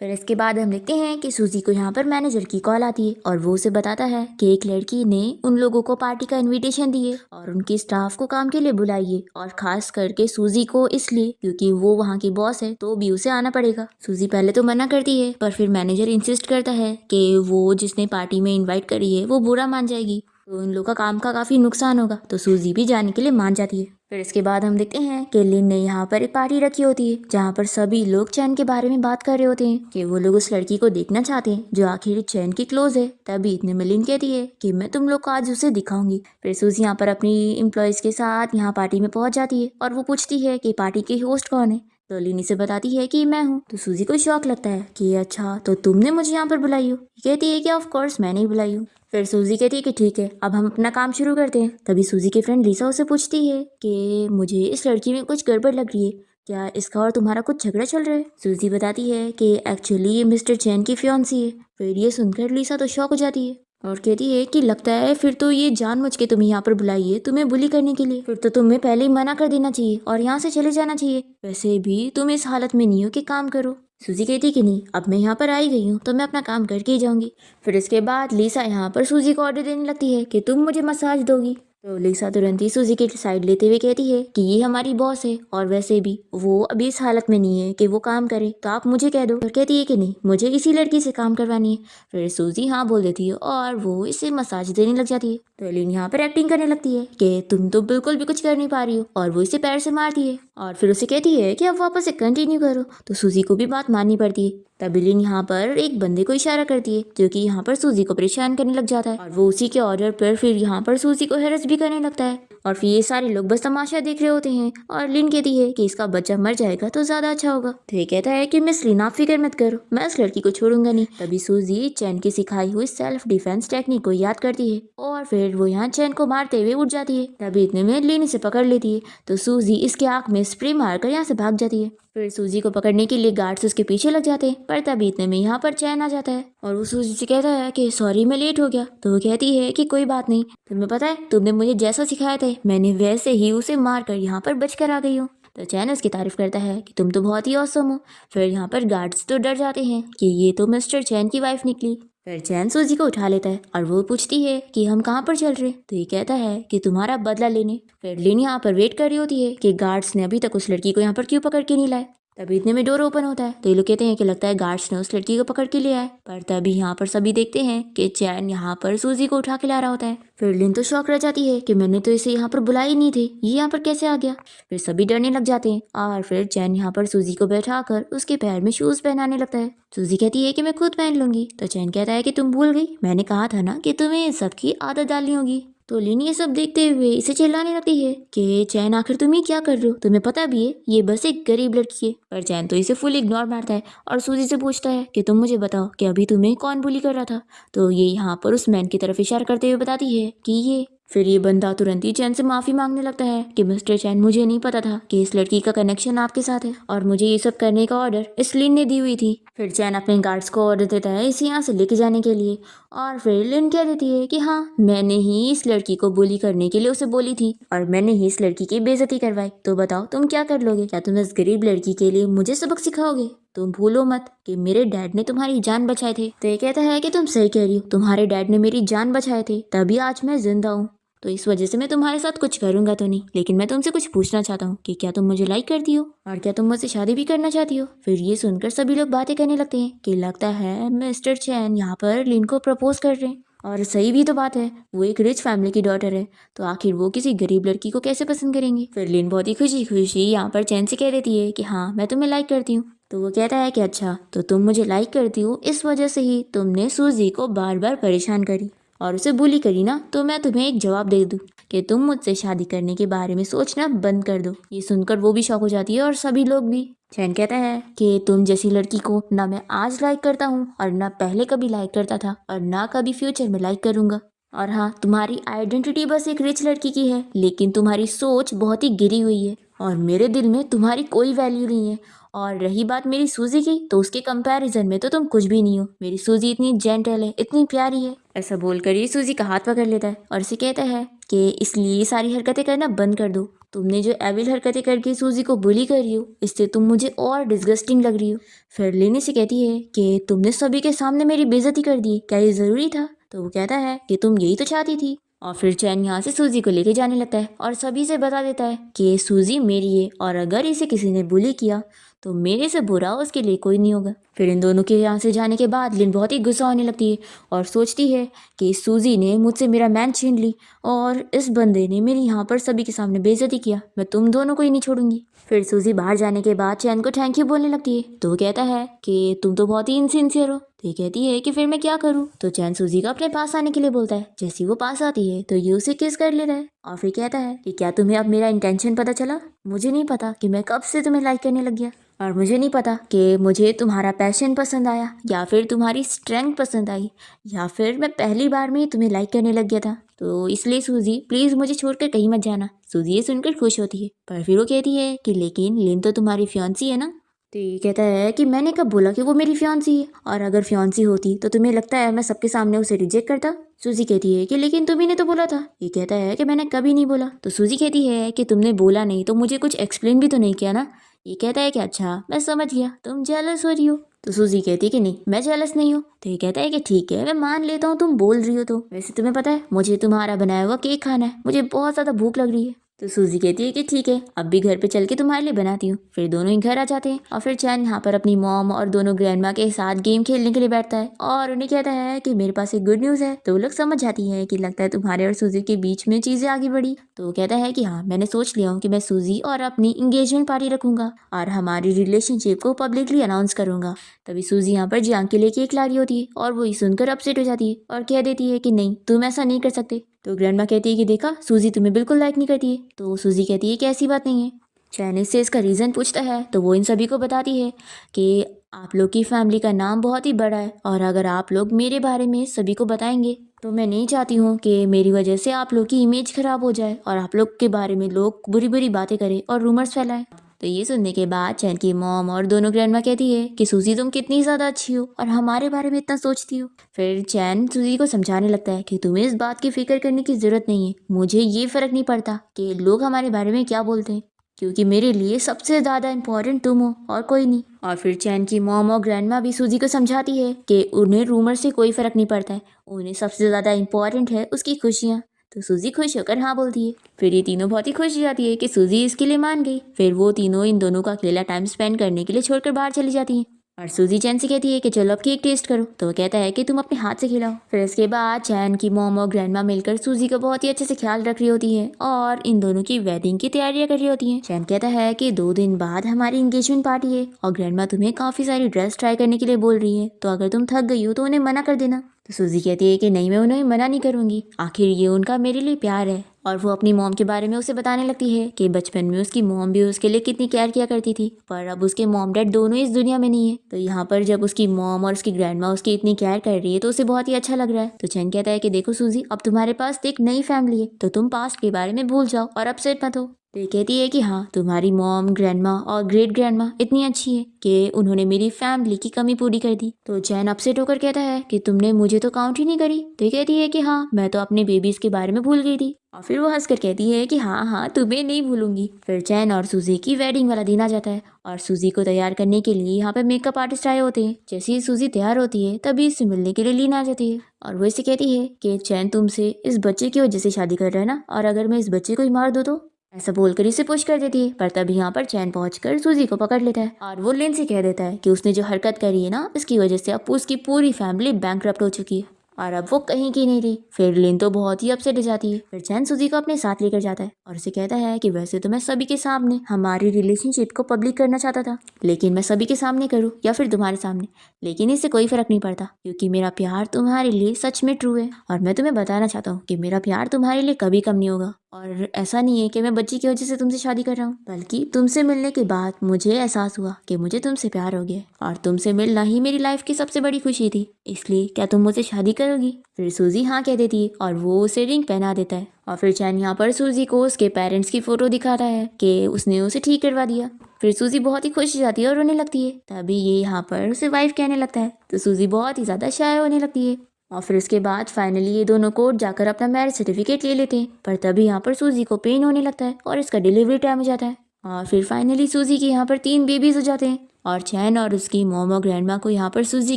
फिर इसके बाद हम देखते हैं कि सूजी को यहाँ पर मैनेजर की कॉल आती है और वो उसे बताता है कि एक लड़की ने उन लोगों को पार्टी का इनविटेशन दिए और उनकी स्टाफ को काम के लिए बुलाइए और खास करके सूजी को इसलिए क्योंकि वो वहाँ की बॉस है, तो भी उसे आना पड़ेगा। सूजी पहले तो मना करती है, पर फिर मैनेजर इंसिस्ट करता है कि वो जिसने पार्टी में इन्वाइट करी है वो बुरा मान जाएगी, तो इन लोगों का काम का काफ़ी नुकसान होगा। तो सूजी भी जाने के लिए मान जाती है। फिर इसके बाद हम देखते हैं कि लिन ने यहाँ पर एक पार्टी रखी होती है जहाँ पर सभी लोग चैन के बारे में बात कर रहे होते हैं कि वो लोग उस लड़की को देखना चाहते हैं जो आखिर चैन की क्लोज है। तभी इतने में लिन कहती है कि मैं तुम लोग को आज उसे दिखाऊंगी। फिर सूजी यहाँ पर अपनी एम्प्लॉयज के साथ यहाँ पार्टी में पहुंच जाती है और वो पूछती है कि पार्टी के होस्ट कौन है। तो लिन इसे बताती है कि मैं हूँ। तो सूजी को शौक लगता है कि अच्छा, तो तुमने मुझे यहाँ पर बुलाई हो? कहती है कि ऑफ कोर्स मैंने ही बुलाई हूँ। फिर सूजी कहती है कि ठीक है, अब हम अपना काम शुरू करते हैं। तभी सूजी की फ्रेंड लिसा उसे पूछती है कि मुझे इस लड़की में कुछ गड़बड़ लग रही है, क्या इसका और तुम्हारा कुछ झगड़ा चल रहा है? सूजी बताती है कि एक्चुअली ये मिस्टर चैन की फियांसी है। फिर ये सुनकर लिसा तो शॉक हो जाती है और कहती है कि लगता है फिर तो ये जानबूझ के तुम्हें यहाँ पर बुलाई है, तुम्हें बुली करने के लिए। फिर तो तुम्हें पहले ही मना कर देना चाहिए और यहाँ से चले जाना चाहिए। वैसे भी तुम इस हालत में नहीं हो कि काम करो। सूजी कहती कि नहीं, अब मैं यहाँ पर आई गई हूँ तो मैं अपना काम करके ही जाऊंगी। फिर इसके बाद लिसा यहाँ पर सूजी को ऑर्डर देने लगती है कि तुम मुझे मसाज दोगी। तो लिसा तुरंत ही सूजी की साइड लेते हुए कहती है कि ये हमारी बॉस है और वैसे भी वो अभी इस हालत में नहीं है कि वो काम करे, तो आप मुझे कह दो। और कहती है कि नहीं, मुझे इसी लड़की से काम करवानी है। फिर सूजी हाँ बोल देती है और वो इसे मसाज देने लग जाती है। तो एलिन यहाँ पर एक्टिंग करने लगती है कि तुम तो बिल्कुल भी कुछ कर नहीं पा रही हो और वो इसे पैर से मारती है और फिर उसे कहती है कि अब वापस से कंटिन्यू करो। तो सूजी को भी बात माननी पड़ती है। तब एलिन यहाँ पर एक बंदे को इशारा करती है जो कि यहाँ पर सूजी को परेशान करने लग जाता है और वो उसी के ऑर्डर पर फिर यहाँ पर सूजी को हैरेस भी करने लगता है और फिर ये सारे लोग बस तमाशा देख रहे होते हैं और लिन कहती है कि इसका बच्चा मर जाएगा तो ज्यादा अच्छा होगा। तो ये कहता है कि मिस लिन, आप फिक्र मत करो, मैं इस लड़की को छोड़ूंगा नहीं। तभी सूजी चैन की सिखाई हुई सेल्फ डिफेंस टेक्निक को याद करती है और फिर वो यहाँ चैन को मारते हुए उठ जाती है। तभी इतने में लिन इसे पकड़ लेती है तो सूजी इसके आंख में स्प्रे मारकर यहाँ से भाग जाती है। फिर सूजी को पकड़ने के लिए गार्ड्स उसके पीछे लग जाते हैं, पर तभी इतने में यहाँ पर चैन आ जाता है और वो सूजी से कहता है कि सॉरी मैं लेट हो गया। तो वो कहती है कि कोई बात नहीं, तुम्हें पता है तुमने मुझे जैसा सिखाया था मैंने वैसे ही उसे मार कर यहाँ पर बच कर आ गई हूँ। तो चैन उसकी तारीफ करता है कि तुम तो बहुत ही औसम हो। फिर यहाँ पर गार्ड्स तो डर जाते हैं कि ये तो मिस्टर चैन की वाइफ निकली। फिर चैन सूजी को उठा लेता है और वो पूछती है कि हम कहाँ पर चल रहे। तो ये कहता है कि तुम्हारा बदला लेने। फिर लिन यहाँ पर वेट कर रही होती है कि गार्ड्स ने अभी तक उस लड़की को यहाँ पर क्यों पकड़ के नहीं लाए। तभी इतने में डोर ओपन होता है तो ये लोग कहते हैं कि लगता है गार्ड्स ने उस लड़की को पकड़ के लिया है। पर तभी यहाँ पर सभी देखते हैं कि चैन यहाँ पर सूजी को उठा के ला रहा होता है। फिर लिन तो शॉक रह जाती है कि मैंने तो इसे यहाँ पर बुलाया ही नहीं थे, ये यहाँ पर कैसे आ गया। फिर सभी डरने लग जाते हैं और फिर चैन यहाँ पर सूजी को बैठाकर उसके पैर में शूज पहनाने लगता है। सूजी कहती है कि मैं खुद पहन लूंगी। तो चैन कहता है कि तुम भूल गई, मैंने कहा था ना कि तुम्हें सबकी आदत डालनी होगी। तो लिन ये सब देखते हुए इसे चिल्लाने लगती है कि चैन आखिर तुम ये क्या कर रहे हो, तुम्हें पता भी है ये बस एक गरीब लड़की है। पर चैन तो इसे फुल इग्नोर मारता है और सूजी से पूछता है कि तुम मुझे बताओ कि अभी तुम्हें कौन बुली कर रहा था। तो ये यहाँ पर उस मैन की तरफ इशारा करते हुए बताती है कि ये। फिर ये बंदा तुरंत ही चैन से माफी मांगने लगता है कि मिस्टर चैन, मुझे नहीं पता था कि इस लड़की का कनेक्शन आपके साथ है और मुझे ये सब करने का ऑर्डर इस लिन ने दी हुई थी। फिर चैन अपने गार्ड्स को ऑर्डर देता है इसे यहाँ से लेके जाने के लिए और फिर लिन कह देती है कि हाँ, मैंने ही इस लड़की को बुली करने के लिए उसे बोली थी और मैंने ही इस लड़की की बेइज्जती करवाई। तो बताओ तुम क्या कर लोगे, क्या तुम इस गरीब लड़की के लिए मुझे सबक सिखाओगे? तुम भूलो मत कि मेरे डैड ने तुम्हारी जान बचाए थे। तो ये कहता है कि तुम सही कह रही हो, तुम्हारे डैड ने मेरी जान बचाए थे तभी आज मैं जिंदा हूँ, तो इस वजह से मैं तुम्हारे साथ कुछ करूंगा तो नहीं, लेकिन मैं तुमसे कुछ पूछना चाहता हूँ कि क्या तुम मुझे लाइक करती हो और क्या तुम मुझसे शादी भी करना चाहती हो। फिर ये सुनकर सभी लोग बातें करने लगते हैं कि लगता है मिस्टर चैन यहाँ पर लिन को प्रपोज कर रहे हैं और सही भी तो बात है, वो एक रिच फैमिली की डॉटर है तो आखिर वो किसी गरीब लड़की को कैसे पसंद करेंगे। फिर लिन बहुत ही खुशी खुशी यहाँ पर चैन से कह देती है कि हाँ, मैं तुम्हें लाइक करती हूँ। तो वो कहता है कि अच्छा, तो तुम मुझे लाइक करती हो, इस वजह से ही तुमने सूजी को बार बार परेशान करी और उसे बुली करी ना, तो मैं तुम्हें एक जवाब दे दूँ कि तुम मुझसे शादी करने के बारे में सोचना बंद कर दो। ये सुनकर वो भी शॉक हो जाती है और सभी लोग भी। चैन कहता है कि तुम जैसी लड़की को ना मैं आज लाइक करता हूँ और ना पहले कभी लाइक करता था और ना कभी फ्यूचर में लाइक करूंगा। और हाँ, तुम्हारी आइडेंटिटी बस एक रिच लड़की की है, लेकिन तुम्हारी सोच बहुत ही गिरी हुई है और मेरे दिल में तुम्हारी कोई वैल्यू नहीं है। और रही बात मेरी सूजी की, तो उसके कंपैरिजन में तो तुम कुछ भी नहीं हो। मेरी सूजी इतनी जेंटल है, इतनी प्यारी है। ऐसा बोलकर ये सूजी का हाथ पकड़ लेता है और इसे कहता है कि इसलिए ये सारी हरकतें करना बंद कर दो। तुमने जो एविल हरकतें करके सूजी को बुली कर रही हो, इससे तुम मुझे और डिस्गस्टिंग लग रही हो। फिर लिनी से कहती है कि तुमने सभी के सामने मेरी बेइज्जती कर दी, क्या ये जरूरी था? तो वो कहता है कि तुम यही तो चाहती थी। और फिर चैन यहाँ से सूजी को लेके जाने लगता है और सभी से बता देता है कि सूजी मेरी है और अगर इसे किसी ने बुली किया तो मेरे से बुरा उसके लिए कोई नहीं होगा। फिर इन दोनों के यहाँ से जाने के बाद लिन बहुत ही गुस्सा होने लगती है और सोचती है कि सूजी ने मुझसे मेरा मैन छीन ली और इस बंदे ने मेरी यहाँ पर सभी के सामने बेइज्जती किया। मैं तुम दोनों को ही नहीं छोड़ूंगी। फिर सूजी बाहर जाने के बाद चैन को थैंक यू बोलने लगती है। तो वो कहता है कि तुम तो बहुत ही इनसिंसियर हो। तो ये कहती है कि फिर मैं क्या करूँ। तो चैन सूजी को अपने पास आने के लिए बोलता है। जैसे वो पास आती है तो ये उसे किस कर लेता है और फिर कहता है कि क्या तुम्हें अब मेरा इंटेंशन पता चला? मुझे नहीं पता कि मैं कब से तुम्हें लाइक करने लग गया और मुझे नहीं पता कि मुझे तुम्हारा पैशन पसंद आया या फिर तुम्हारी स्ट्रेंथ पसंद आई या फिर मैं पहली बार में ही तुम्हें लाइक करने लग गया था। तो इसलिए सूजी प्लीज़ मुझे छोड़कर कहीं मत जाना। सूजी ये सुनकर खुश होती है, पर फिर वो कहती है कि लेकिन लिन तो तुम्हारी फियांसी है ना। तो ये कहता है कि मैंने कब बोला कि वो मेरी फियांसी है, और अगर फियांसी होती तो तुम्हें लगता है मैं सबके सामने उसे रिजेक्ट करता? सूजी कहती है कि लेकिन तुम्ही ने तो बोला था। ये कहता है कि मैंने कभी नहीं बोला। तो सूजी कहती है कि तुमने बोला नहीं तो मुझे कुछ एक्सप्लेन भी तो नहीं किया ना। ये कहता है कि अच्छा मैं समझ गया, तुम जेलस हो रही हो। तो सूजी कहती है कि नहीं मैं जेलस नहीं हूँ। तो ये कहता है कि ठीक है मैं मान लेता हूँ तुम बोल रही हो, तो वैसे तुम्हें पता है मुझे तुम्हारा बनाया हुआ केक खाना है, मुझे बहुत ज़्यादा भूख लग रही है। तो सूजी कहती है कि ठीक है अब भी घर पे चल के तुम्हारे लिए बनाती हूँ। फिर दोनों ही घर आ जाते हैं और फिर चैन यहाँ पर अपनी मॉम और दोनों ग्रैंडमा के साथ गेम खेलने के लिए बैठता है और उन्हें कहता है कि मेरे पास एक गुड न्यूज़ है। तो वो लोग समझ जाती है कि लगता है तुम्हारे और सूजी के बीच में चीज़ें आगे बढ़ी। तो वो कहता है कि हाँ मैंने सोच लिया हूँ कि मैं सूजी और अपनी इंगेजमेंट पार्टी रखूंगा और हमारी रिलेशनशिप को पब्लिकली अनाउंस करूंगा। तभी सूजी यहाँ पर जियांग के लिए केक ला रही होती है और वो ये सुनकर अपसेट हो जाती है और कह देती है कि नहीं तुम ऐसा नहीं कर सकते। तो ग्रैंडमा कहती है कि देखा सूजी तुम्हें बिल्कुल लाइक नहीं करती है। तो सूजी कहती है कि ऐसी बात नहीं है। चाइनीज से इसका रीज़न पूछता है तो वो इन सभी को बताती है कि आप लोग की फैमिली का नाम बहुत ही बड़ा है और अगर आप लोग मेरे बारे में सभी को बताएंगे तो मैं नहीं चाहती हूँ कि मेरी वजह से आप लोग की इमेज खराब हो जाए और आप लोग के बारे में लोग बुरी बुरी बातें करें और रूमर्स फैलाएं। तो ये सुनने के बाद चैन की मॉम और दोनों ग्रैंडमा कहती है कि सूजी तुम कितनी ज़्यादा अच्छी हो और हमारे बारे में इतना सोचती हो। फिर चैन सूजी को समझाने लगता है कि तुम्हें इस बात की फिक्र करने की ज़रूरत नहीं है, मुझे ये फ़र्क नहीं पड़ता कि लोग हमारे बारे में क्या बोलते हैं, क्योंकि मेरे लिए सबसे ज़्यादा इम्पोर्टेंट तुम हो और कोई नहीं। और फिर चैन की मॉम और ग्रैंडमा भी सूजी को समझाती है कि उन्हें रूमर से कोई फ़र्क नहीं पड़ता है, उन्हें सबसे ज़्यादा इम्पोर्टेंट है उसकी खुशियाँ। तो सूजी खुश होकर हाँ बोलती है। फिर ये तीनों बहुत ही खुश हो जाती है कि सूजी इसके लिए मान गई। फिर वो तीनों इन दोनों का अकेला टाइम स्पेंड करने के लिए छोड़कर बाहर चली जाती हैं और सूजी चैन से कहती है कि चलो अब केक टेस्ट करो। तो वो कहता है कि तुम अपने हाथ से खिलाओ। फिर इसके बाद चैन की मॉम और ग्रैंडमा मिलकर सूजी का बहुत ही अच्छे से ख्याल रख रही होती है और इन दोनों की वेडिंग की तैयारियां कर रही होती हैं। चैन कहता है कि 2 दिन बाद हमारी एंगेजमेंट पार्टी है और ग्रैंडमा तुम्हें काफ़ी सारी ड्रेस ट्राई करने के लिए बोल रही है, तो अगर तुम थक गई हो तो उन्हें मना कर देना। तो सूजी कहती है कि नहीं मैं उन्हें मना नहीं करूँगी, आखिर ये उनका मेरे लिए प्यार है। और वो अपनी मॉम के बारे में उसे बताने लगती है कि बचपन में उसकी मॉम भी उसके लिए कितनी केयर किया करती थी, पर अब उसके मॉम डैड दोनों इस दुनिया में नहीं है। तो यहाँ पर जब उसकी मॉम और उसकी ग्रैंडमा उसकी इतनी केयर कर रही है तो उसे बहुत ही अच्छा लग रहा है। तो चैन कहता है कि देखो सूजी अब तुम्हारे पास एक नई फैमिली है, तो तुम पास्ट के बारे में भूल जाओ और अपसेट मत हो। तो ये कहती है कि हाँ तुम्हारी मॉम, ग्रैंडमा और ग्रेट ग्रैंडमा इतनी अच्छी है कि उन्होंने मेरी फैमिली की कमी पूरी कर दी। तो चैन अपसेट होकर कहता है कि तुमने मुझे तो काउंट ही नहीं करी। तो ये कहती है कि हाँ मैं तो अपने बेबीज के बारे में भूल गई थी। और फिर वो हंसकर कहती है कि हाँ हाँ तुम्हें नहीं भूलूंगी। फिर चैन और सूजी की वेडिंग वाला दिन आ जाता है और सूजी को तैयार करने के लिए यहाँ पे मेकअप आर्टिस्ट आए होते हैं। जैसे ही सूजी तैयार होती है तभी इससे मिलने के लिए लीना आ जाती है और वो इसे कहती है कि चैन तुमसे इस बच्चे की वजह से शादी कर रहा है ना, और अगर मैं इस बच्चे को ही मार दूँ तो। ऐसा बोलकर इसे पुश कर देती है, पर तभी यहाँ पर चैन पहुंचकर सूजी को पकड़ लेता है और वो लिन से कह देता है कि उसने जो हरकत करी है ना इसकी वजह से अब उसकी पूरी फैमिली बैंकरप्ट हो चुकी है। और अब वो कहीं की नहीं रही। फिर लिन तो बहुत ही अपसेट हो जाती है। फिर चैन सूजी को अपने साथ लेकर जाता है और उसे कहता है कि वैसे तो मैं सभी के सामने हमारी रिलेशनशिप को पब्लिक करना चाहता था, लेकिन मैं सभी के सामने करूँ या फिर तुम्हारे सामने, लेकिन इससे कोई फर्क नहीं पड़ता क्योंकि मेरा प्यार तुम्हारे लिए सच में ट्रू है और मैं तुम्हें बताना चाहता हूँ कि मेरा प्यार तुम्हारे लिए कभी कम नहीं होगा। और ऐसा नहीं है कि मैं बच्ची की वजह से तुमसे शादी कर रहा हूँ, बल्कि तुमसे मिलने के बाद मुझे एहसास हुआ कि मुझे तुमसे प्यार हो गया और तुमसे मिलना ही मेरी लाइफ की सबसे बड़ी खुशी थी। इसलिए क्या तुम मुझसे शादी करोगी? फिर सूजी हाँ कह देती है और वो उसे रिंग पहना देता है। और फिर चैन यहाँ पर सूजी को उसके पेरेंट्स की फोटो दिखाता है कि उसने उसे ठीक करवा दिया। फिर सूजी बहुत ही खुश हो जाती है और रोने लगती है। तभी ये यहाँ पर उसे वाइफ कहने लगता है तो सूजी बहुत ही ज़्यादा शाय होने लगती है। और फिर उसके बाद फाइनली ये दोनों कोर्ट जाकर अपना मैरिज सर्टिफिकेट ले लेते हैं। पर तभी यहाँ पर सूजी को पेन होने लगता है और इसका डिलीवरी टाइम हो जाता है। और फिर फाइनली सूजी के यहाँ पर 3 बेबीज हो जाते हैं और चैन और उसकी मॉम और ग्रैंडमा को यहाँ पर सूजी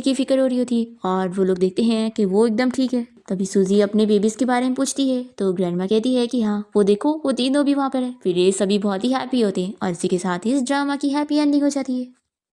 की फिक्र हो रही होती है और वो लोग देखते हैं कि वो एकदम ठीक है। तभी सूजी अपने बेबीज के बारे में पूछती है तो ग्रैंडमा कहती है कि हाँ वो देखो वो तीनों भी वहाँ पर है। फिर ये सभी बहुत ही हैप्पी होते हैं और इसी के साथ ही इस ड्रामा की हैप्पी एंडिंग हो जाती है।